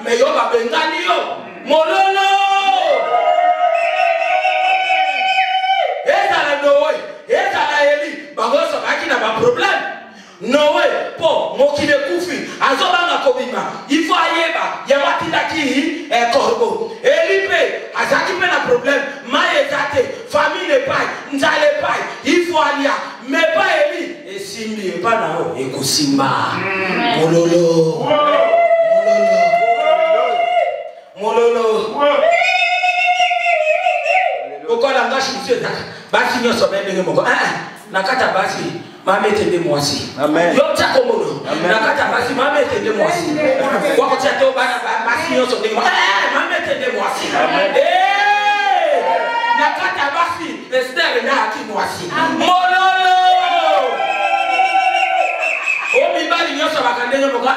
mais yo ba bengani yo mololo ezala Noé ezala Eli bango so baki na ba problème Noé po mokile kufi azobanga kobima il faut ayeba ya matindaki corbeau Eli pe azaki pe na problème maezate famille pas nzale pas il faut alia mais pas Eli esimbi pas na o ekosimba mololo mololo okola ngashi mteta basi nyoso bende moko nakata basi mama etende mwasi amen yo tsa komono nakata basi mama etende mwasi wako tsa to bana basi nyoso ndenge mama etende mwasi amen nakata basi Esther na haki mwasi mololo o mibali nyoso bakandenge moko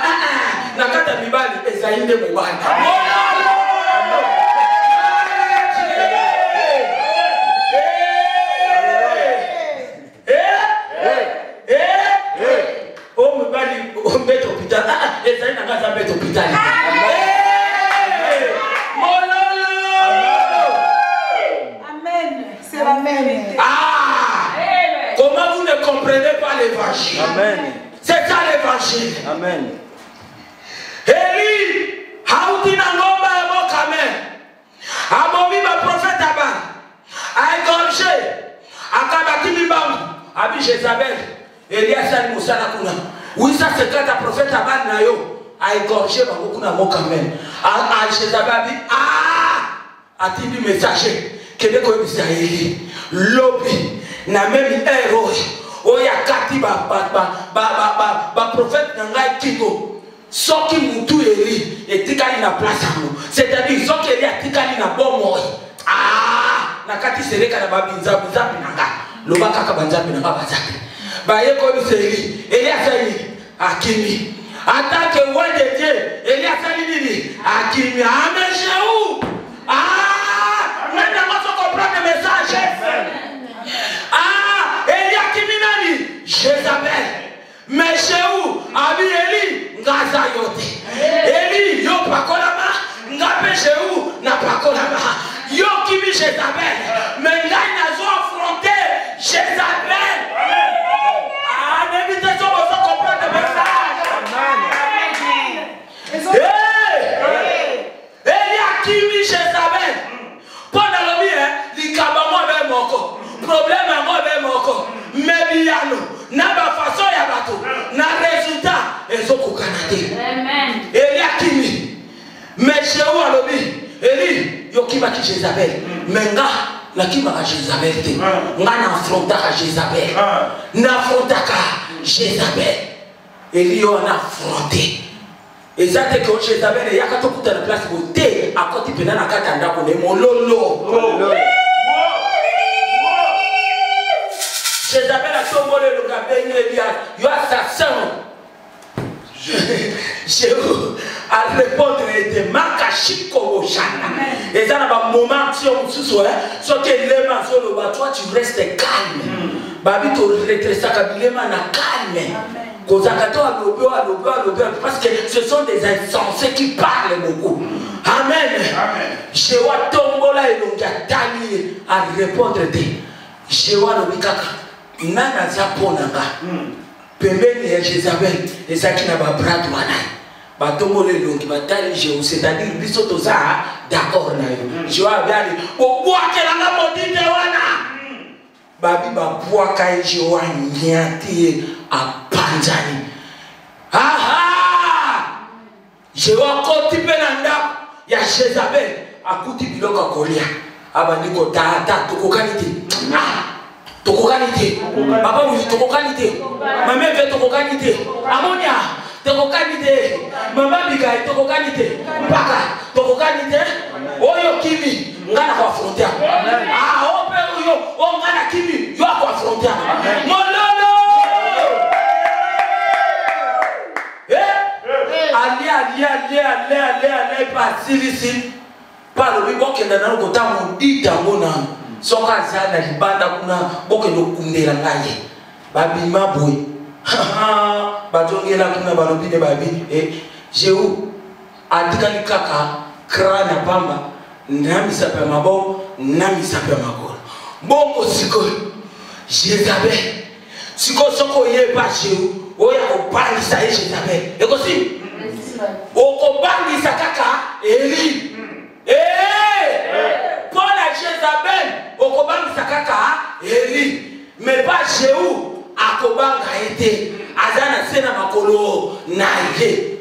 nakata mibali ezainde mubanda mololo Amen. C'est la vérité. Comment vous ne comprenez pas l'évangile? Amen. C'est ça l'évangile. Amen. Eli, hauti na ngomba ya mokame. Amomi ba prophète aba. Aigorge. Akabaki mibambu. Abi Jezabel. Elias ali musana kuna. Wisa sekata prophète aba na yo. Aigorge bango kuna mokame. A Jezabel bi atindi messager. Kede ko ebisa Eli. Lobi na même héros. Oya kati ba prophète nanga kiko. Soki mutu Eli etikali na place amu. C'est-à-dire soki Eli etikali na bomo. Nakati sereka na babinza bizapi nanga. Loba kaka banzapi nanga bazapi. Ba yeko biseli. Eli asali akimi. Attaque roi de Dieu. Eli asali nini? Akimi. Amen Jéhu. Maintenant on se comprend le message. Eli akimi nani? Jezabel. Mais Jéhu abi Eli ngaza yote. Eli yo pakolama ngape Jéhu na pakolama. Yo kimi Jezabel. Mais là il a affronté Jezabel. N'évitez pas de comprendre le message. Eli akimi Jezabel. Pendant le bien, likabamo be moko. Problème mo be moko. Mebiano na ba façon ya bato na résultat ezoko kanate. Amen. Eli akimi. Mais Jéhu alobi Eli yokiba ki Jezabel. Menga lakima ka Jezabel te. Nga na affronta ka Jezabel. Na affronta ka Jezabel. Eli yo na affronté. Exacte que Jezabel ya ka to kuta na place bote akoti pena na kata ndako ne mololo. Jezabel a tombé le gabin Eli yo assassin. Jéhu à répondre était makashiko oshana. Et ça n'a pas moment si on se soit soit que les mains sur le bas toi tu restes calme. Babi to retresa kabilema na calme. Kozakato alobo parce que ce sont des insensés qui parlent beaucoup. Amen. Jéhu tombola et donc tali à répondre des Jéhu le bikaka nana zaponanga. Pembeni ya Jezabel ezaki na ba brat wana batomole longi batali Jéhu c'est-à-dire biso toza d'accord na yo Jéhu abali obwakela na modite wana babi babwaka Jéhu anyati apanzani Jéhu akoti pe na ndako ya Jezabel akuti biloko kolia abandi ko tata tokokanite tokokanite papa vous tokokanite maman veut tokokanite amonia tokokanite maman biga tokokanite mpaka tokokanite oyo kimi ngana kwa frontière ope yo ngana kimi yo kwa frontière mololo ali pasirisi palo bibokenda na kota mudita mona soka zana libanda kuna bokendo kundela ngaye babima boy bajongela kuna balobine babi Jéhu atikali kaka krana pamba na misape mabo na misape magolo bongo siko Jezabel siko soko yeba Jéhu oya obangisa Jezabel ekosi okobangisa kaka Eli Paul a Jezabel okobangisa kaka Eli mais pas Jéhu akobanga ete azana sena makolo na ye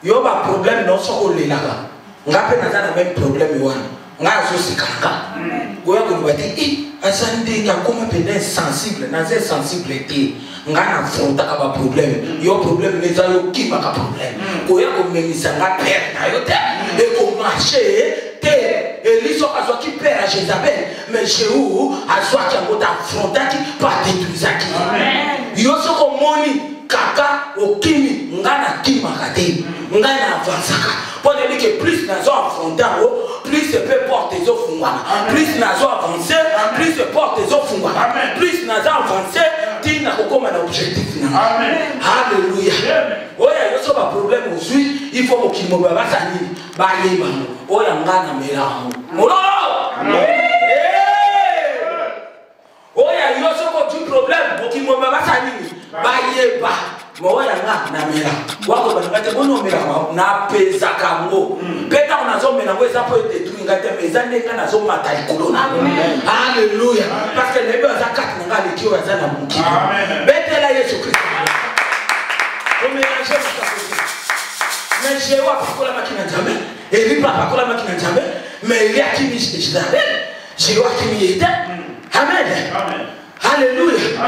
yo ba problème non soko lelaka ngape nazana même problème wana nga so sikanga goya ko bati asande nga koma pende sensible naze sensible te nga na fronta ka ba problème yo problème les ayo ki ba ka problème goya ko memisa nga père na yo te e ko marcher te Eli so azo ki père à Jezabel mais Jéhu azo ki ngota fronta ki pa détruisaki yo so ko moni kaka okimi ngana kimakate ngana avansaka pour dire que plus nous avons affronté plus ce peut porter les offres plus nous avons avancé plus ce porte les offres plus nous avons avancé dit n'a comme un objectif alléluia oya yo so ba problème aujourd'hui il faut qu'il me ba sani ba yeba oya ngana mela mololo oya yo so ko du problème qu'il me ba sani ba yeba moya na mela wako banakate bono mela na pesa kango peta unazo mela ngweza po détruire ngate meza ndeka nazo mata ikolona alléluia parce que lebe zakati ngali kiwa zana mungu betela Yesu Kristo o mélanger ça mais Jéhu apakola makina jambe Eli apakola makina jambe mais il y a qui Jezabel Jéhu qui était amen amen. Alléluia.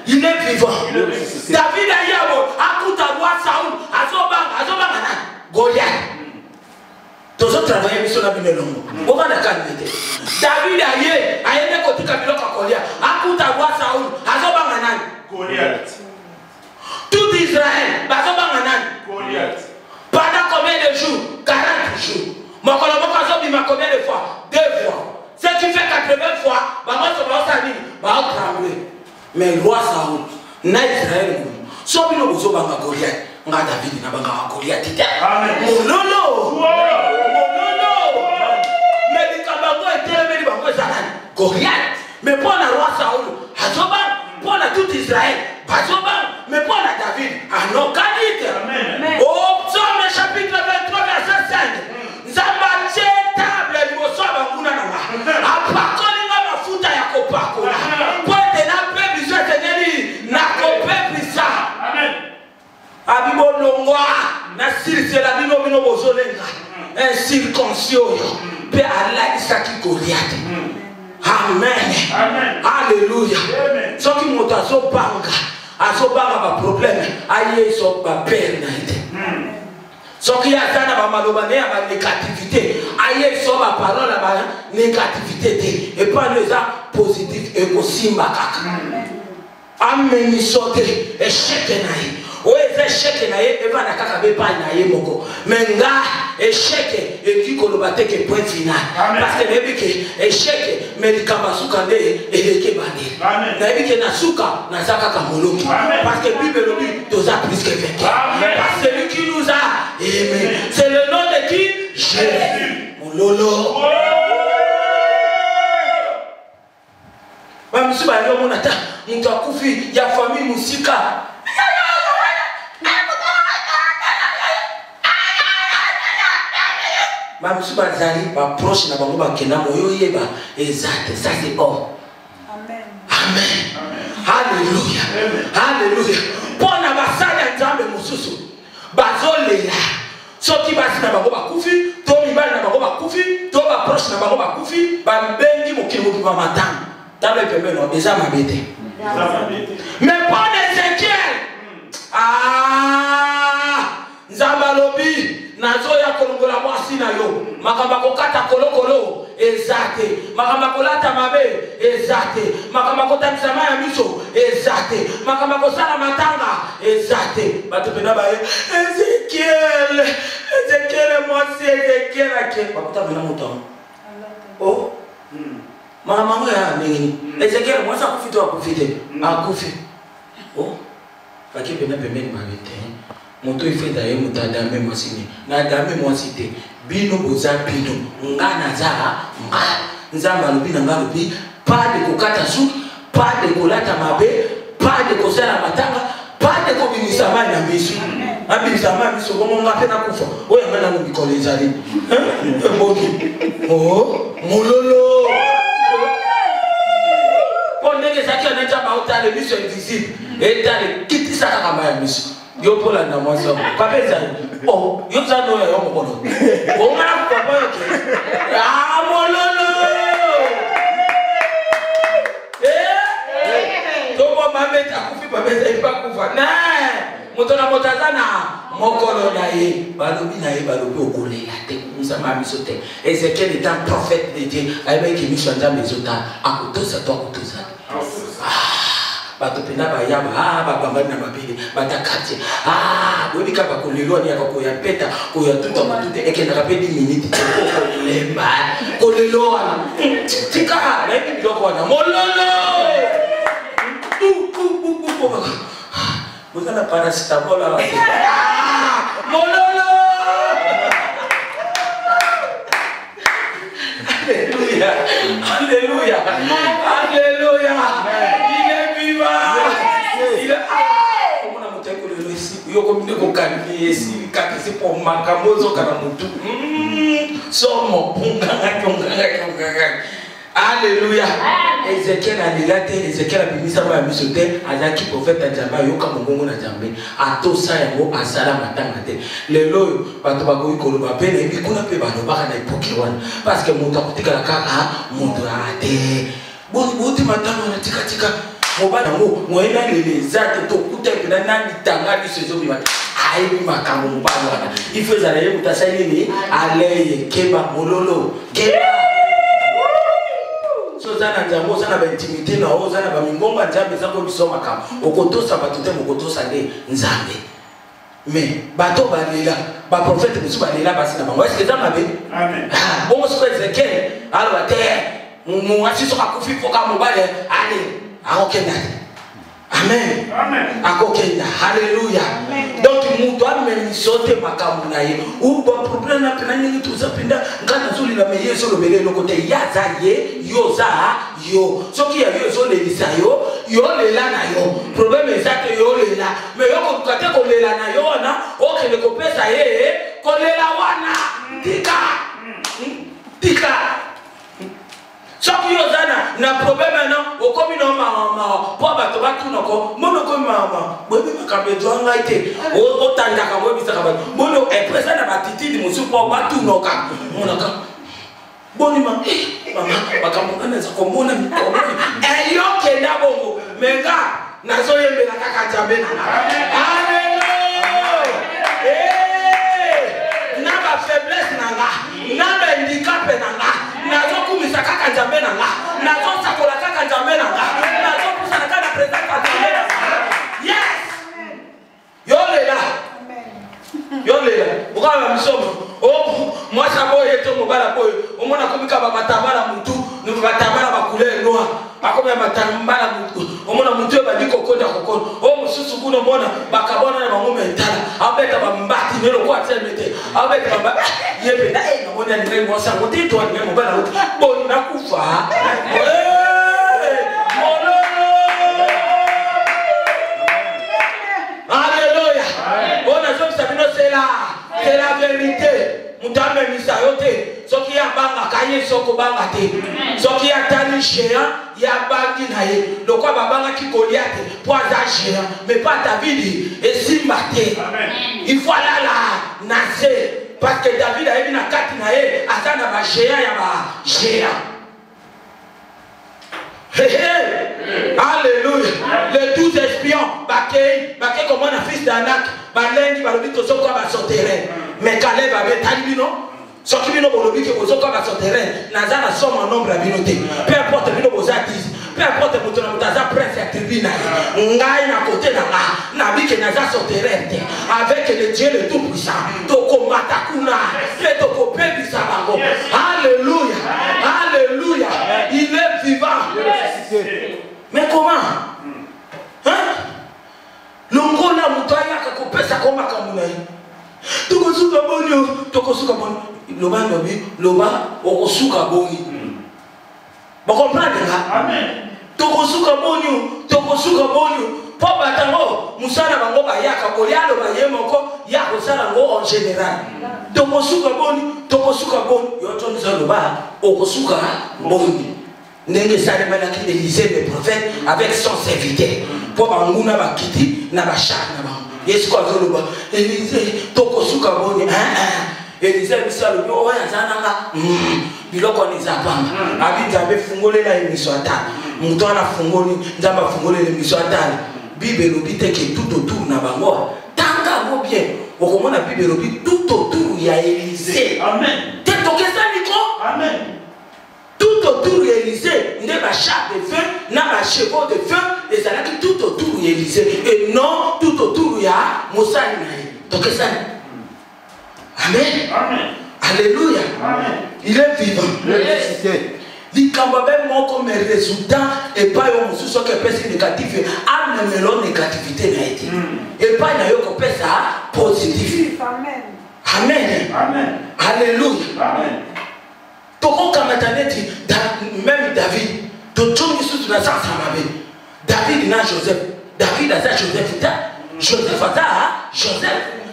Il est vivant. David a yabo akuta roi Saul azobanga Goliath. Tous autres travailleurs mission na binelongo. Oba na kanete. David a yene kotika biloka Goliath. Akuta roi Saul azobanga Goliath. Tout Israël bazobanga Goliath. Pendant combien de jours? 40 jours. Mokolo moko azobima combien de fois? 2 fois. Ce qui fait 80 fois, mais le roi Saoul, na Israël, si on veut banga Goliath, nga David na banga Goliath. Mololo, mais les cabango étaient les bango zalan Goliath. Mais pour le roi Saoul, Azoban, pour tout Israël, Azoban, mais pour David, non qualité. Au psaume chapitre 23 verset 5, Zambache table limoso banguna nanga. Apakoni nga mafuta ya kopakola. Pote na pepe biso teneli na kopepe sa. Amen. Abibo longwa na sirse la bino bozolenga. Un circoncio pe ala isaki Goliath. Amen. Amen. Alléluia. Ce qui monte à son banga ba problème, aïe so ba père na ite. Ce qui a dans la malobané à négativité, aïe so ba parole à négativité et pas les a positif et aussi makaka. Amen sote échec naïe. O échec naïe et va na kaka be pa naïe moko. Menga échec et qui kolobate que point final. Parce que nebi que échec médicament sukande et leke bande. Nebi que na suka na zaka kamoloki. Parce que Bible dit tous a plus que vaincu. Parce que celui qui nous a aimé, c'est le nom de qui? Jésus. Mon lolo. Monsieur Bayo monata, mtu akufi ya famille musika. Monsieur Bazali va proche na bango ba kena moyo yeba exact ça c'est bon. Amen. Amen. Alléluia. Alléluia. Pona basala nzambe mususu. Bazolela. Soki basi na bango ba kufi, to mibali na bango ba kufi, to ba proche na bango ba kufi, ba mbengi mokili mokiba matanga. Dans le peuple, non, déjà ma bête. Mais pas d'Ézéchiel. Ah, Zambalobi, Nazoya Kolongola Mwasi na yo, Makamako Kata Kolokolo, Ezate, Makamako Lata Mabe, Ezate, Makamako Tanzamaya Miso, Ezate, Makamako Sala Matanga, Ezate, Batupena Baye, Ézéchiel, Mwasi, Ézéchiel, Bakuta Vena Mouton. Oh, Maman, nini? Ezekiel, moi ça kufi to akufi te. Akufi. Oh. Baki pena pembeni mabete. moto il fait d'ailleurs moto adamé moi signé na adamé moi cité bino boza bino ngana za nzamba lobi na ngalobi pas de kokata su pas de kolata mabe pas de kosala matanga pas de kobimisa mali na biso abimisa mali biso komo ngape na kufa oya ngana no bikolo ezali boki oh mololo ondenge saki anacha bauta le biso invisible etale kitisa kama ya biso yo pola na mwanzo kapeza oh yo zano ya yo mkono ongana kwa yote mololo tobo mameta kufi babeza ipa kufa na moto na motazana mokolo na ye balobi okolela te musama biso te Ezekiel est un prophète de Dieu ayeba ki mission nzambe ezota akotosa to akotosa bato pena bayaba babangani na mabele batakati boyebi kaka kolelo ani yaka koya peta koya tuta motute ekendaka mpe 10 minutes kolemba kolelo wana tika nayebi biloko wana mololo vous avez la paracétamol là. Mololo! Alléluia! Alléluia! Alléluia! Il est vivant! Il est... Comment on a monté que le ici? Il y a comme une cocaïne ici, c'est pour Makamozo Kanamutu. Somme, Alléluia. Ezekiel a dilate, Ezekiel a bimisa ma misote, azaki prophète Nzambe yoka mongongo na Nzambe, atosa yango asala matanga te. Lelo bato bakoyi koloba pe na bikuna pe balobaka na epoke wana parce que moto akotikala kaka moto ate. Boti matanga na tika tika. Mobala ngo moyena lele zate to kuta pe na nani tanga biso bi mata. Ayi makambo mobala wana. Ifeza na yebo tasali ni aleye keba mololo. Keba zana nzambo zana ba intimité na o zana ba mingomba nzambe zako bisoma kama okotosa batote mokotosa nde nzambe mais bato balela ba prophète musu balela basi na bango est-ce que zama be amen bon so Ezekiel alors te mu asiso akufi foka mobale ale akokenda amen amen akokenda haleluya donc mutu ameni sote makambo na ye ou ba problème na pena ningi tuzapinda ngana zuli la meye so lobele lokote yaza ye yoza yo soki ya yo so lelisa yo yo lela na yo problème ezate yo lela mais yo ko kate ko lela na yo na okele ko pesa ye ko lela wana tika soki yo zana na problème na okomi no mama po bato batunoko monoko mama bobi makambe jonga ite o tandaka mo bisaka ba bono e presa na batitidi musupo batunoka monaka boni mama makambo kana za komona mikono e yo kenda bongo menga nazo yembela kaka Nzambe na haleluya na ba faiblesse nanga na ba handicap nanga nazo kumisa kaka Nzambe nanga nazo sakola kaka Nzambe nanga nazo kusana kaka presence kaka Nzambe nanga yes yolela yolela ukaba misomo moi ça boye to mobala boye omona komika ba matabala mutu no batabala bakule noa akomya matambala mutu omona mutu badiko konda kokono o mususu kuno mona bakabona na bango mentala abeta bambati nelo kwa tsemete abeta bamba yebe na na mona ni ngai mosa motito ni ngai mobala boni nakufa alléluia bona zo sabino c'est la vérité. Mutame misayote soki ya banga kaye soko banga te soki ya tani géant ya bangi na ye lokwa babanga ki Goliath poids géant mais pas David et Simbate il faut là naser parce que David a eu na kati na ye atana ba géant ya ba géant alléluia les 12 espions bakei comme un fils d'Anak balengi balobi tozoka ba sauterrain mais Caleb avait talibino soki bino bolobi ke bozoka ba sauterrain naza na somme en nombre bino te peu importe bino boza 10 peu importe moto na moto aza prince ya tribune ngai na côté na nga na bike naza sauterrain te avec le Dieu le tout puissant tokomata kuna pe tokopebisa bango alléluia alléluia il est vivant mais comment hein longola muto ayaka kopesa ko makambo na bino tokosuka boni loba ndobi loba okosuka boni ba comprendre nga amen tokosuka boni po batango musala bango bayaka kolialo bayemoko ya kosala ngo en général tokosuka boni yoto nzaloba okosuka boni ndenge salemelaki Élisée le prophète avec son serviteur po banguna bakiti na bashaka na bango Yesu kwa zoloba Élisée tokosuka boni Élisée bisalo yo oya zananga biloko ni zapanga abinzabe fungolela emiso atala muto ana fungoli nzamba fungolela emiso atala Bible lobite ke tout autour na bango tanga go bien okomona Bible lobi tout autour ya Élisée amen te tokesa niko amen tout autour ya Élisée nde ba char de feu na ba chevaux de feu ezalaki tout autour ya Élisée et non tout autour ya mosali na ye tokesa amen amen alléluia amen il est vivant likambabe moko me résultat et pas yo mususu ke pesi négatif ame melo négativité na été et pas na yo ko pesa positif amen amen amen alléluia amen toko kamataneti même David to tchomi susu na sa mabe David na Joseph David aza Joseph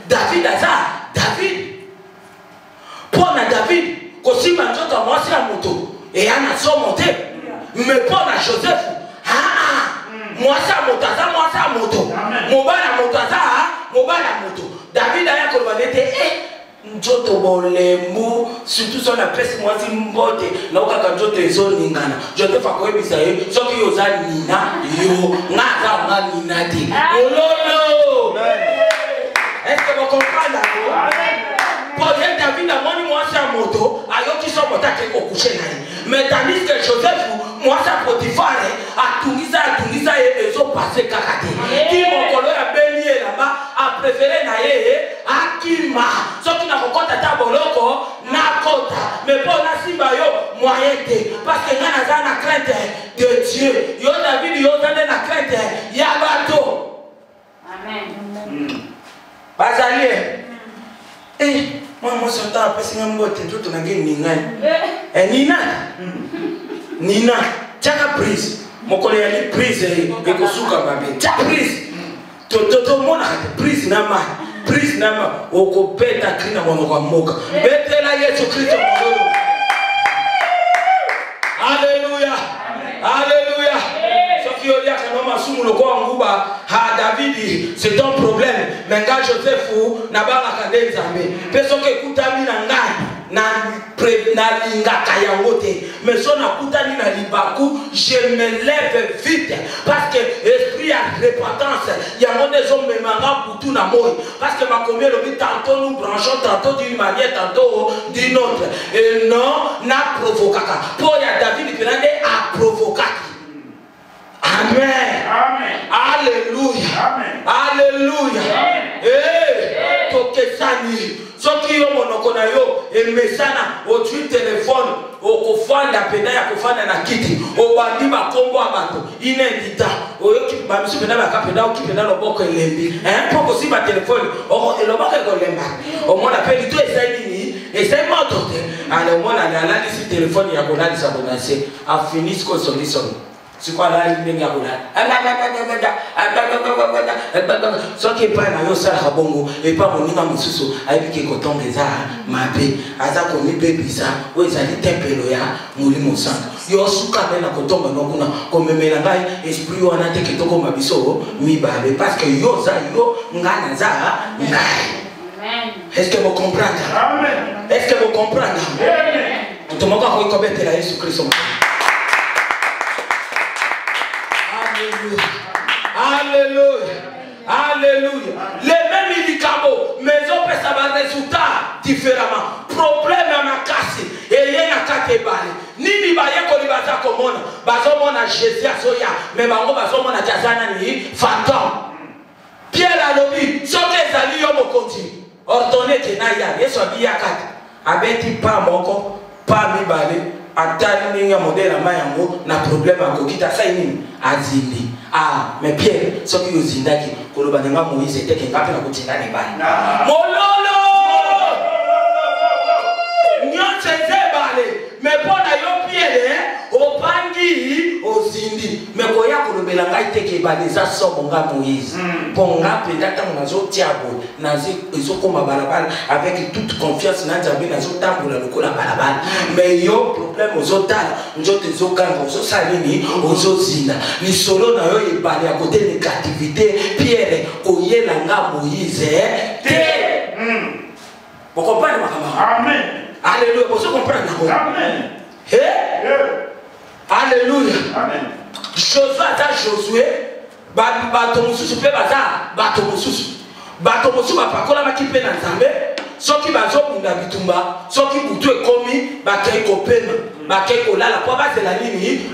David aza David pour na David kosimba nzoto mwasi ya moto et Anna sont montés, mais pas à Joseph. Moi ça moto, mobala moto. David a yakolbanete njoto bolembu surtout son appelle moi si mbote na okaka njoto ezoningana. Joseph akoyebisa ye soki yoza nina yo ngaka nina te. Ololo. Est-ce que vous comprenez là? Peut-être David a moni moi sa moto, ayoki so moto ke kokushe na ye. Mais tandis que Joseph, moi ça Potiphar, a tungiza et ezo passé kakate. Qui mon colo a béni là-bas, a préféré na ye, akima. Ce qui n'a pas compté ta boloko, na kota. Mais pour la simba yo, moyen te. Parce que n'a na crainte de Dieu. Yo David, yo na crainte, ya bato. Amen. Bazali. Moi, je après si même botte tout on a gagné Nina, chaka prise. Mon collègue prise et kosuka babe. Chaka prise. Toto mona prise na ma. Oko beta krina mono kwa moka. Bete la Yesu Kristo mono. Alléluia. Alléluia. Soki olia kanoma sumu loko nguba ha David c'est un problème. Mais quand Joseph na bala kadenzambe. Peso ke kutami na ngai. Na linga kayangote mais son akutani na libaku je me lève vite parce que esprit à repentance il y a des hommes mais manga pour tout na moi parce que ma combien le tantôt nous branchons tantôt d'une manière tantôt d'une autre et non na provocaka pour ya David qui a provoqué. Amen. Amen. Alléluia. Amen. Alléluia. Eh, tokesani. Soki yo monoko na yo emesana o tu téléphone o kofanda penda ya kofanda na kiti o bandi ba kombo abato inedita o yo ki ba misu penda ba kapenda o ki penda loboko elembi poko si ba téléphone o elobaka ko lemba o mona peli to esaini ni esai moto te ale mona na la si téléphone ya konali sa bonase a finish ko solution. C'est quoi là il n'y a pas ce qui est pas na yo sala bongo et pas mon ninga mususu ayiki ko tongeza mabe aza ko mi baby ça o ezali tempelo ya mulimo sana yo suka na ko tonga no kuna ko memela ngai esprit wana te kitoko mabiso mi babe parce que yo za yo ngana za ngai. Amen. Est-ce que vous comprenez? Amen. Est-ce que vous comprenez? Amen. On te montre ko kobete la Yesu Kristo. Alléluia. Alléluia. Les mêmes médicaments, mais on peut savoir des résultats différemment. Problème à ma casse. Et il y a un catébale. Nini baye ko libaza komona. Bazomona Jésus asoya. Mais bango bazomona kazana ni fantôme. Pierre a lobi. Soke ezali yo mokonzi. Ordonné que na ya. Yesu abiya kati. Abeti pa moko. Pa mibale. Atali ninga modèle mayango na problème akokita saini azindi mais Pierre soki yozindaki koloba nga Moïse était que ngapi na kotinga ne bali mololo osindi mais koya kolobela ngai te ke baleza sobo nga Moïse ponga peut-être on azo tiabo nazi ezokoma balabala avec toute confiance na Nzambe nazo tambola lokola balabala mais yo problème ozotala njote ezokanga ozosalini ozozina ni solo na yo ebale à côté négativité Pierre oyela nga Moïse te vous comprenez ma camarade? Amen. Alléluia. Vous comprenez? Amen. Alléluia. Amen. Josué ata Josué bato mosusu pe baza bato mosusu bapakola makipe na Nzambe soki bazobunda bitumba soki butu ekomi bakei kopema bakei kolala po bazela nini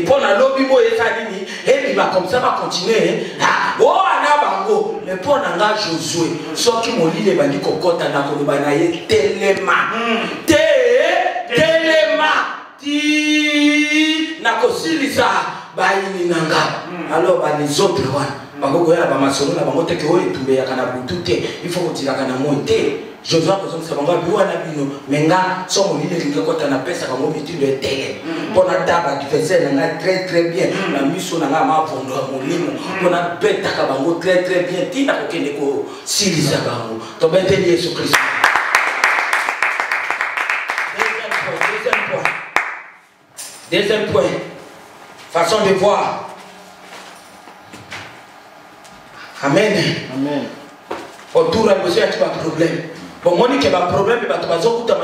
po na lobi boye eza nini ebima comme ça va continuer o ana bango mais po na nga Josué soki molili ebandi kokota na koloba na ye telema telema ti na kosilisa bayini na nga alors ba les autres wana bango koyala ba masolo na bango te ke oyo etumbeyaka na butu te il faut kotilaka na moi te Josué akozongisa bango abi wana bino menga so molili elingi ekota na pesa bango mitindo etele mpona taba adversaire na nga très bien na miso na nga mavondo ya molimo mpona betaka bango très bien ntina kokende kosilisa bango tobeteli Yesu Kristo. Deuxième point, façon de voir. Amen. Amen. Autour de monsieur, il y a un problème. Bon, moi, il y a un problème, il y a un problème.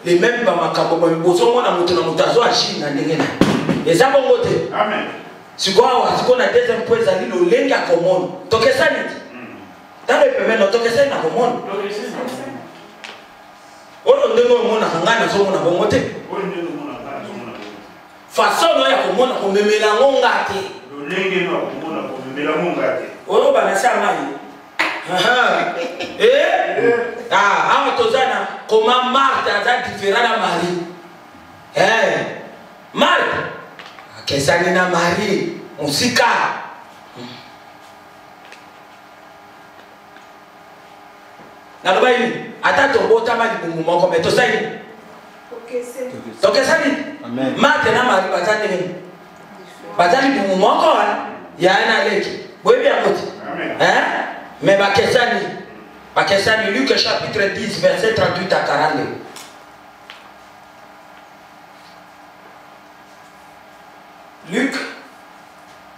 Les mêmes, il y a un problème. Il y a un problème. Et ça, bon côté. Amen. Si vous avez un deuxième point, vous avez le lien à commande. Donc, c'est ça. Dans le paiement, donc, c'est ça. Commande. On a un monde façon ya komona ko memela ngonga te lolenge no komona ko memela ngonga te oyo bana sama yi awa tozana koma Marthe aza différent na Marie Marthe akesani na Marie musika naloba yini ata tobotama libumu moko me tozali donc ça dit maintenant Marie bazali bazali bumu moko ya na leki boye bien moti mais bakesani Luc chapitre 10 verset 38 à 42 Luc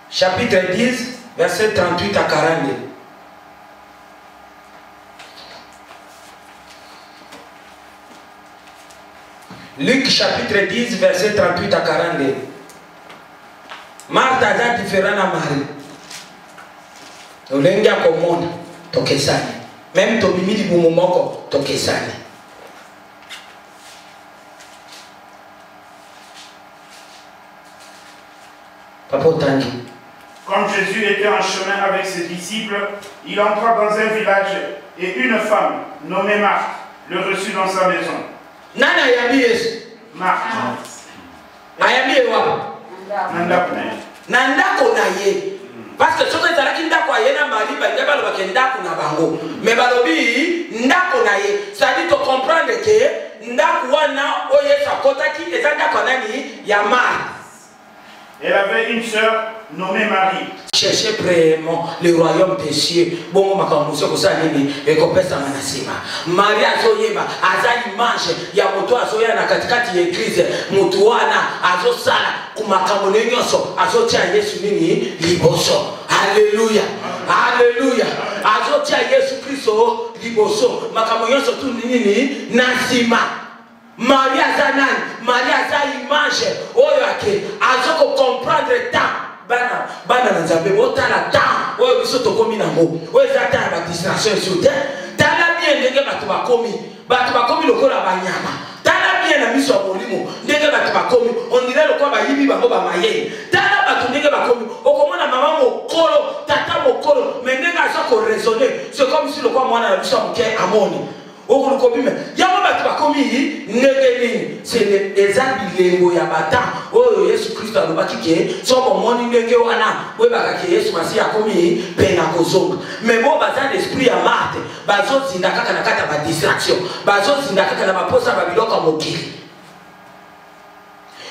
chapitre 10 verset 38 à 42 Luc chapitre 10 verset 38 à 42. Marthe a différent à Marie. Olenga komona tokesani. Même to bimidi bumomoko tokesani. Papa Tangi. Comme Jésus était en chemin avec ses disciples, il entra dans un village et une femme nommée Marthe le reçut dans sa maison. Nana ayambi Yesu Marthe ayambi ewa na ndako na ye parce que soki ezalaki ndako aye na Marie balingi balobaka ndako na bango mais balobi ndako na ye c'est-à-dire to comprendre ke ndako wana oyo Yesu akotaki eza ndako nani ya Marthe. Elle avait une sœur nommée Marie. Cherchez vraiment le royaume des cieux. Bon, ma camusio kosa nini ekopesa manasima. Maria azoyeba aza image ya moto azoya na katikati ya église. Moto wana azosala kumakambo nyonso azotia Yesu nini liboso. Alléluia. Alléluia. Azotia Yesu Kristo liboso. Makambo nyonso tu nini nasima. Maria Zanan, Maria za image oyo ake azoko comprendre temps bana na Nzambe botala temps oyo biso tokomi nango oyo za temps ba distraction soute tala bien ndenge bato bakomi lokola banyama tala bien na miso ya molimo ndenge bato bakomi on dirait lokola bayibi bango ba maye tala bato ndenge bakomi okomona mama mokolo tata mokolo mais ndenge aza ko raisonner c'est comme si lokola mwana na biso moke amoni okukobime yango bato bakomi ndenge c'est les abilengo ya bata oyo Yesu Kristo alobaki ke soko moni ndenge wana webaka ke Yesu masi akomi pena kozonga mais bo baza l'esprit ya Marthe bazozinda kaka na kata ba distraction bazozinda kaka na baposa ba biloko mokili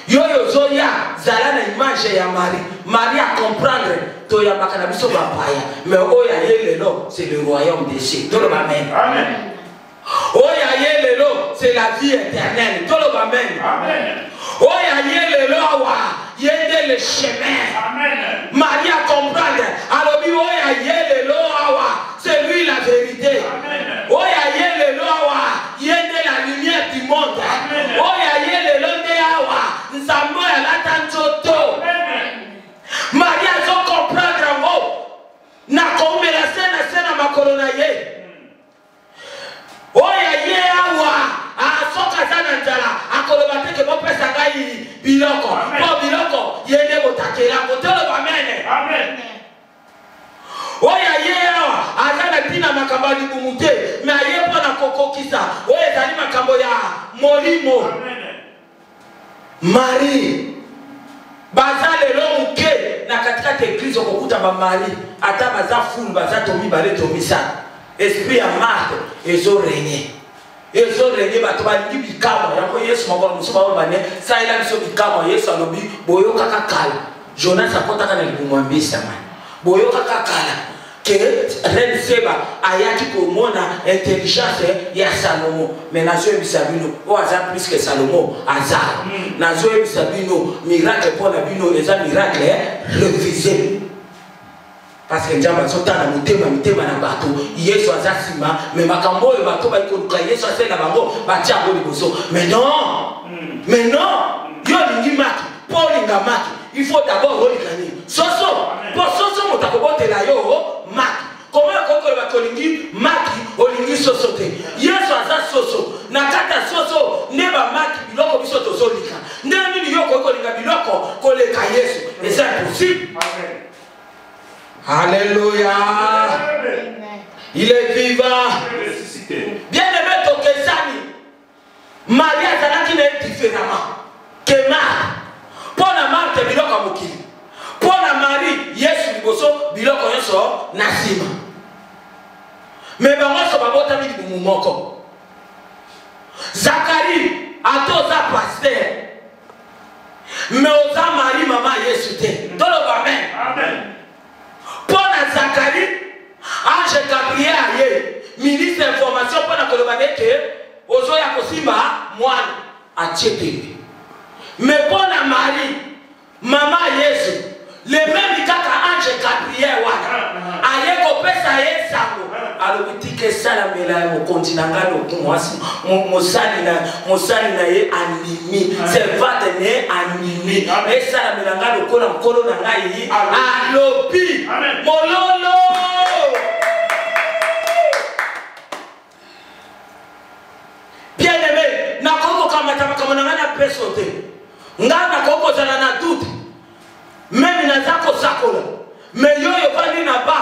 yoyo zoya zala na image ya Marie. Marie a comprendre to ya makana biso bapaya. Mais oya yelelo c'est le royaume des cieux. Tout le monde amen. Amen. Oya yelelo c'est la vie éternelle. Tout le monde amen. Amen. Oya yelelo wa yende le chemin. Amen. Marie a comprendre. Alors bi oya yelelo wa c'est lui la vérité. Amen. Oya yelelo wa yende la lumière du monde. Amen. Oya yelelo Nzambo ya latanzoto. Maria zo comprendre ngo na komela sena makolo na ye. Oya ye awa asoka sana njala akoloba teke bo pesa ngai biloko. Po biloko yende botakela ngotelo bamene. Amen. Oya ye awa azana tina makamba libumute me aye pona kokokisa. Oya zali makambo ya molimo. Amen. Marie bazale lonke na katika église okukuta ba Marie ata baza fulu baza tomi bale tomisa esprit ya Marthe ezo régner bato balingi bikama yango Yesu moko musuba bane sa ila biso bikama Yesu alobi boyo kaka kala Jonas akotaka na libumwambisa man boyo kaka kala que Reine Seba ayaki komona intelligence ya Salomo mais nazo ebisabino o aza plus que Salomo aza nazo ebisabino miracle pour la bino eza miracle refusé parce que njamba sotana mutema na bato Yesu aza sima mais makambo e bato ba ikoduka Yesu asela bango batia ngo liboso mais non yo lingi maki Paul lingamaki il faut d'abord religner soso pour soso motakobote la yo maki comment koko ba kolingi maki olingi soso te Yesu aza soso na kata soso neba maki biloko biso tozolika ndeni ni yo koko linga biloko koleka Yesu et c'est impossible. Alléluia. Il est vivant. Bien aimé tokesani Maria azalaki na différemment que Marthe. Pour la Marthe biloko mokili. Pour la Marie Yesu liboso biloko nyonso na sima. Mais bango so babota mi libumu moko. Zacharie atoza pasteur. Mais oza Marie mama Yesu te. Tolo amen. Amen. Pour la Zacharie ange Gabriel aye ministre information pour la kolobane ke ozo ya kosimba mwana achete. Mais pour la Marie mama Yesu le même kaka ange Gabriel wana aye ko pesa ye sango alobitike sala mela mo kontinanga lo kumwasi mosali na ye animi c'est va tenir animi et sala mela lo kola mkolo na ngai alobi mololo. Bien aimé na koko kamata makamona ngana peso te ngana koko zana na doute même na zako zakola mais yoyo bani na ba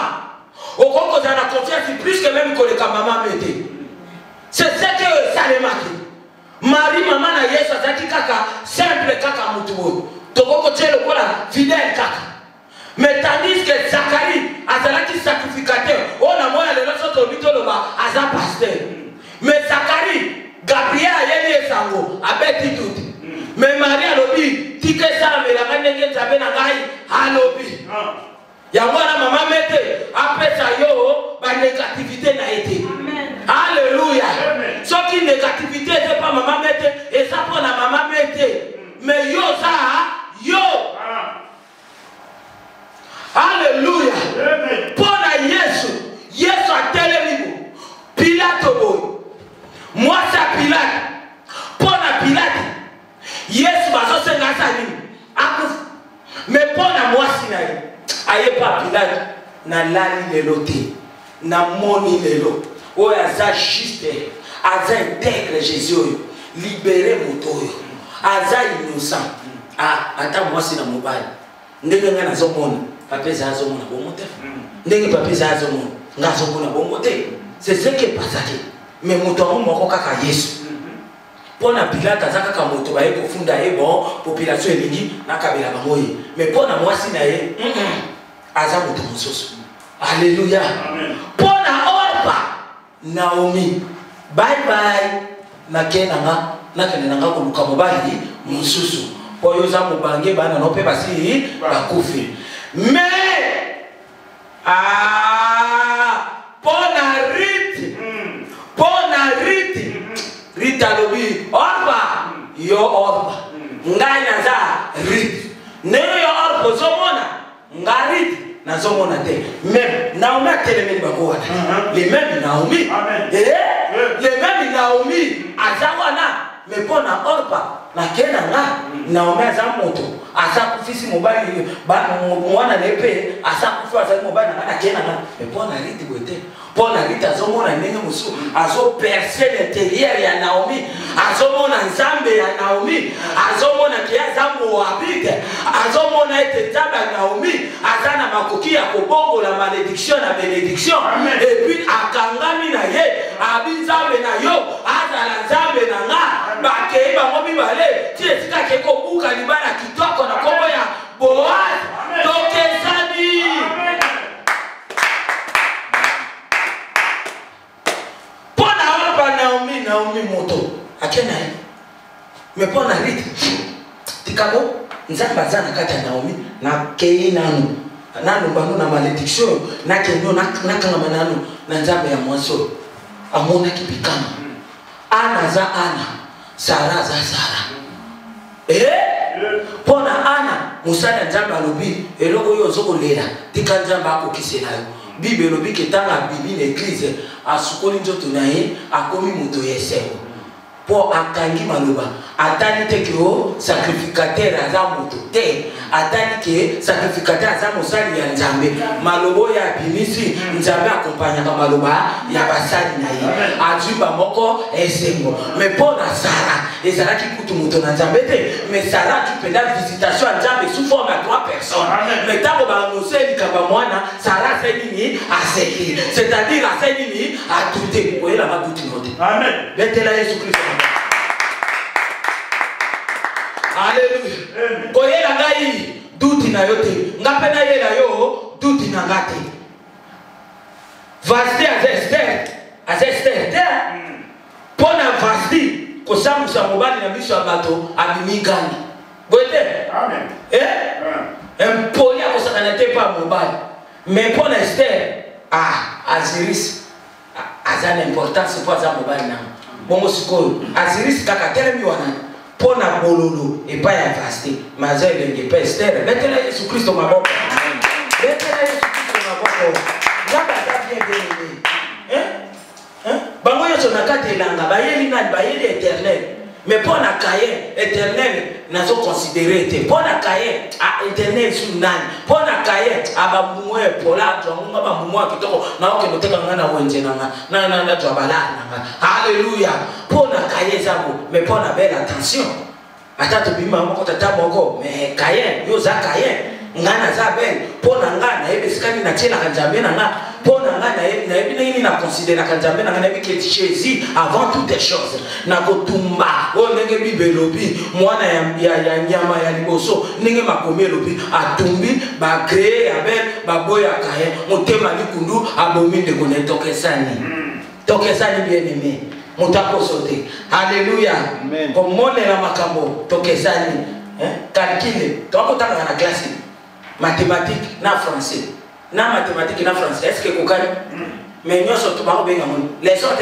okoko zana confiance plus que même koleka mama mete c'est ce que salemaki Marie mama na Yesu azaki kaka simple kaka mutu tokoko tshelo kola fidèle kaka mais tandis que Zacharie azalaki sacrificateur ona moya lelo soto bitoloba aza pasteur mais Zacharie Gabriel ayeli esango abeti tout mais Marie alobi tike sala melanga ndenge nzabe na ngai alobi yango na mama mete apesa yo ba négativité na été. Alléluia. Soki négativité c'est pas mama mete et ça pour la mama mete mais yo ça yo. Alléluia. Pour la Yesu a telemi Pilate boy. Moi ça Pilate. Pour la Pilate Yesu bazo senga sani akuf mais pour la moi sinaye aye pa Pilate na lali lelo te na moni lelo oyo aza juste aza intègre Jésus oyo libéré moto oyo aza innocent ata mwasi na mobali ndenge nga nazomona papeza azomona bongo te ndenge papeza azomona nga azomona bongo te c'est ce qui passe mais moto moko kaka Yesu. Pour la Pilate azaka ka moto baye ko funda ye bon population elingi na kabela bangoye mais pour na mwasi na ye aza moto mosusu. Alléluia. Amen. Pour na Orpa Naomi bye bye na kenanga ko luka mobali mosusu pour yoza mobange bana no pe basi bakufi. Mais pona rite rite alobi orba yo orba ngai naza rite neno yo orba zomona ngarite nazomona te même Naomi atelemeli bango wana les mêmes Naomi les mêmes Naomi azawana mais pona orba na kena nga Naomi aza moto asa kufisi mobali mwana nepe asa kufi asa mobali na kena nga mais pona rite bote pona rite azomona ndenge musu azo percer l'intérieur ya Naomi azomona nzambe ya Naomi azomona ke azambo habite azomona ete nzambe ya Naomi azana makoki ya kobongola malédiction na bénédiction et puis akangami na ye abinzambe na yo azala nzambe na nga bakei bango mibale ti esika ke kobuka libala kitoko na kombo ya Boaz tokezani. Naomi moto akena ye mais pour na rite tikabo nzamba zana kati ya Naomi na kei nanu banu na malédiction na kendo na kanga nanu na nzamba ya mwanso amona kibikama ana za ana Sara za Sara pona ana musala nzamba lobi eloko yo zokolela tika nzamba akokisela yo Bible lobi ketanga bibi l'église asukoli njoto na ye akomi moto yeseko po akangi maloba atani te ke o sacrificateur aza moto te atani ke sacrificateur aza mosali ya nzambe malobo ya bimisi nzambe akompanyaka maloba ya basali na ye azuba moko esengo mais po na Sara ezalaki kutu moto na nzambe te mais Sara akipenda visitation ya nzambe sous forme ya 3 personnes mais tango baannonce likamba mwana Sara asenini aseki c'est-à-dire asenini atute koyela baduti note amen betela Yesu Kristo. Alléluia. Koyela ngai duti na yote ngapena yela yo duti na ngate vasti azester te pona vasti kosamusa mobali na biso ya bato abimigani boete amen empoli akosakana te pa mobali mais pona Esther Aziris aza na importance po aza mobali na bongo sikoyo Aziris kaka telemi wana pona bololo epai ya vasti maza elenge pa Esther betela Yesu Kristo maboko betela Yesu Kristo maboko ngaba za bien bango yoso na kati elanga bayeli nani bayeli éternel mais pona kaye éternel nazo considérer te pona kaye éternel su nani pona kaye abamumwe pola twangunga bamumwa kitoko na oke noteka ngana wenje na twabala nanga haleluya pona kaye zabo mais pona belle attention atatu bima moko tata moko mais kaye yo za kaye ngana za belle pona ngana ebesikani na tela kanjambe nanga pona ngana na ebina na considérer kanjambe nanga na biki Jésus avant toutes les choses na kotumba o ndenge bibelobi mwana ya nyama ya liboso ndenge makomi lobi atumbi ba créer ya belle ba boya kaye motema likundu abomi ndeko ne tokesani bien aimé mutako sote haleluya komone la makambo tokesani calcule tokotanga na classe mathématique na français na mathématique na français est-ce que kokani mais nyoso to ba obenga mon les autres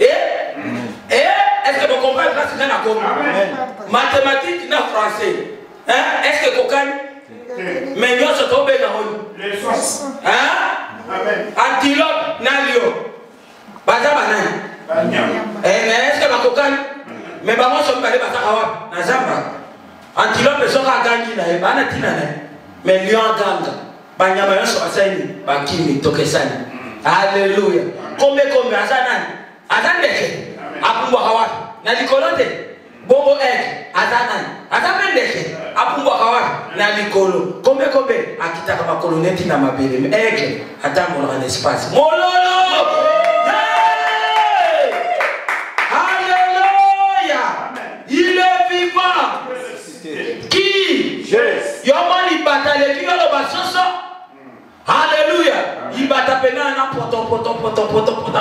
est-ce que vous comprenez classe na ko mathématique na français est-ce que kokani mais nyoso to obenga mon les autres amen antilope na lion baza banani mais est-ce que bakokani mais bango so mbale bataka wapi na zamba antilope soka gangi na bana tina na mais lion ganga banyama yoso asaini bakimi tokesani haleluya kombe azanani azandeke apumbwa kawapi na likolote bongo azanani azamendeke apumbwa kawapi na likolo kombe akitaka makoloneti na mabele atambola en espace mololo haleluya il est vivant qui yomoni batale ki yolo basoso haleluya ibata pena na poto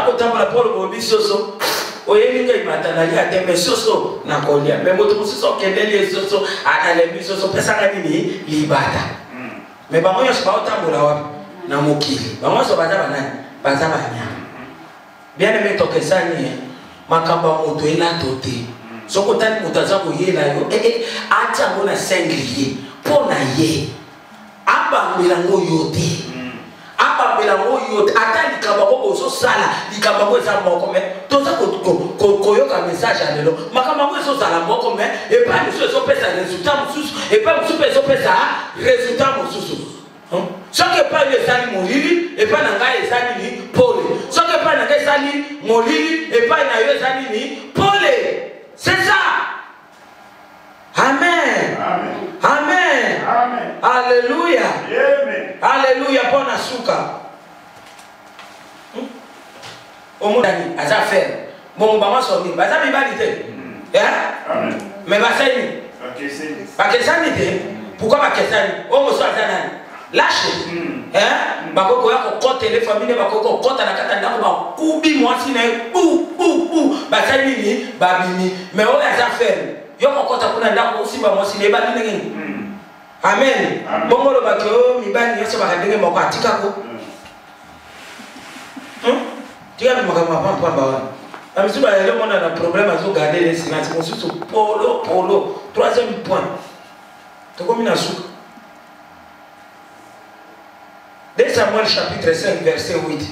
kotambola polo bobi soso oyelinga imatanali atembe soso na kolia mais moto mosusu okendeli soso analembi soso pesaka nini libata mais bango nyonso baotambola wapi na mokili bango nyonso baza banani baza banyama bien aimé tokesani makambo ya moto elato te soki otali moto aza koyela yo atiango na singlier mpo na ye abambelango yo te abambelango yo te ata likambo yango ozosala likambo yango eza moko me toza koyoka message ya lelo makambo yango ezozala moko me epai mosusu ezopesa resultat mosusu epai mosusu mpe ezopesa resultat mosusu soki epai yo ezali molili epai na ngai eza nini pole soki epai na ngai ezali molili epai na yo eza nini pole. C'est ça. Amen. Amen. Amen. Amen. Alléluia. Amen. Alléluia. Bon asuka. Omudani aza faire. Bon bama somi. Baza bibalite. Amen. Mais basani. Bakesani te. Pourquoi bakesani? Omo so azana. Lâche. Bakoko ya kokota les familles bakoko kokota na kata ndako ba kubi mwasi na basani ni babini mais o ya faire yo kokota kuna ndako usimba mwasi ne babini ngini. Amen. Bongolo bakyo mibani yoso bakadenge moko atika ko. Tia makama pamba wana. Amisuba lelo mona na problème azo garder les silences mosusu polo troisième point. Toko mina suka 2 Samuel chapitre 5 verset 8.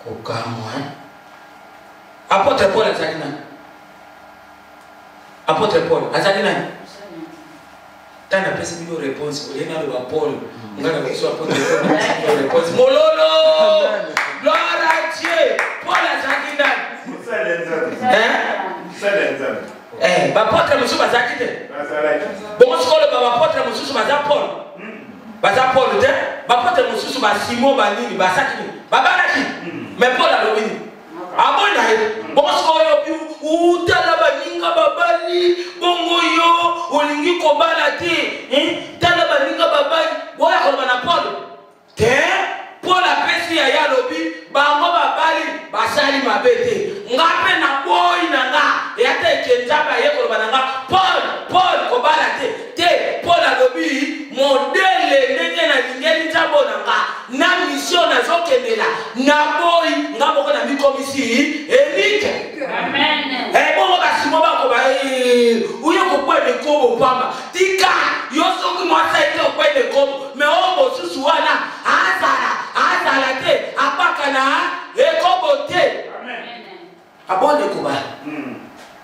Kokamwa. Apôtre Paul azalina. Apôtre Paul azalina. Tana pesa bio réponse olena le Paul. Ngana biso apôtre Paul réponse. Mololo. Gloire à Dieu. Paul azalina. Bapôtre mosusu bazaki te. Bongo sikolo bapôtre mosusu baza Paul. Baza Paul te. Bapôtre mosusu ba Simon banini basaki ni. Babalaki. Mais Paul alobi ni. Abona ye. Bongo sikolo bi utala baninga babali. Bongo yo olingi kobala te. Tala baninga babali. Boya koloba na Paul. Te Paul apesi ya yalobi bango babali basali mabete. Ngape na boy na nga yate kenjaba yeko bananga Paul kobala te Paul alobi modele ndenge na lingeli njabo nanga na mission na zokendela na boy ngabo ko na mikomisi elike. Amen. Bongo basimo bako ba uyo ko kwende kobo pamba tika yoso ko mwasa ite kwende kobo me obo susu wana azala te apaka na ekobo te. Abonde kuba.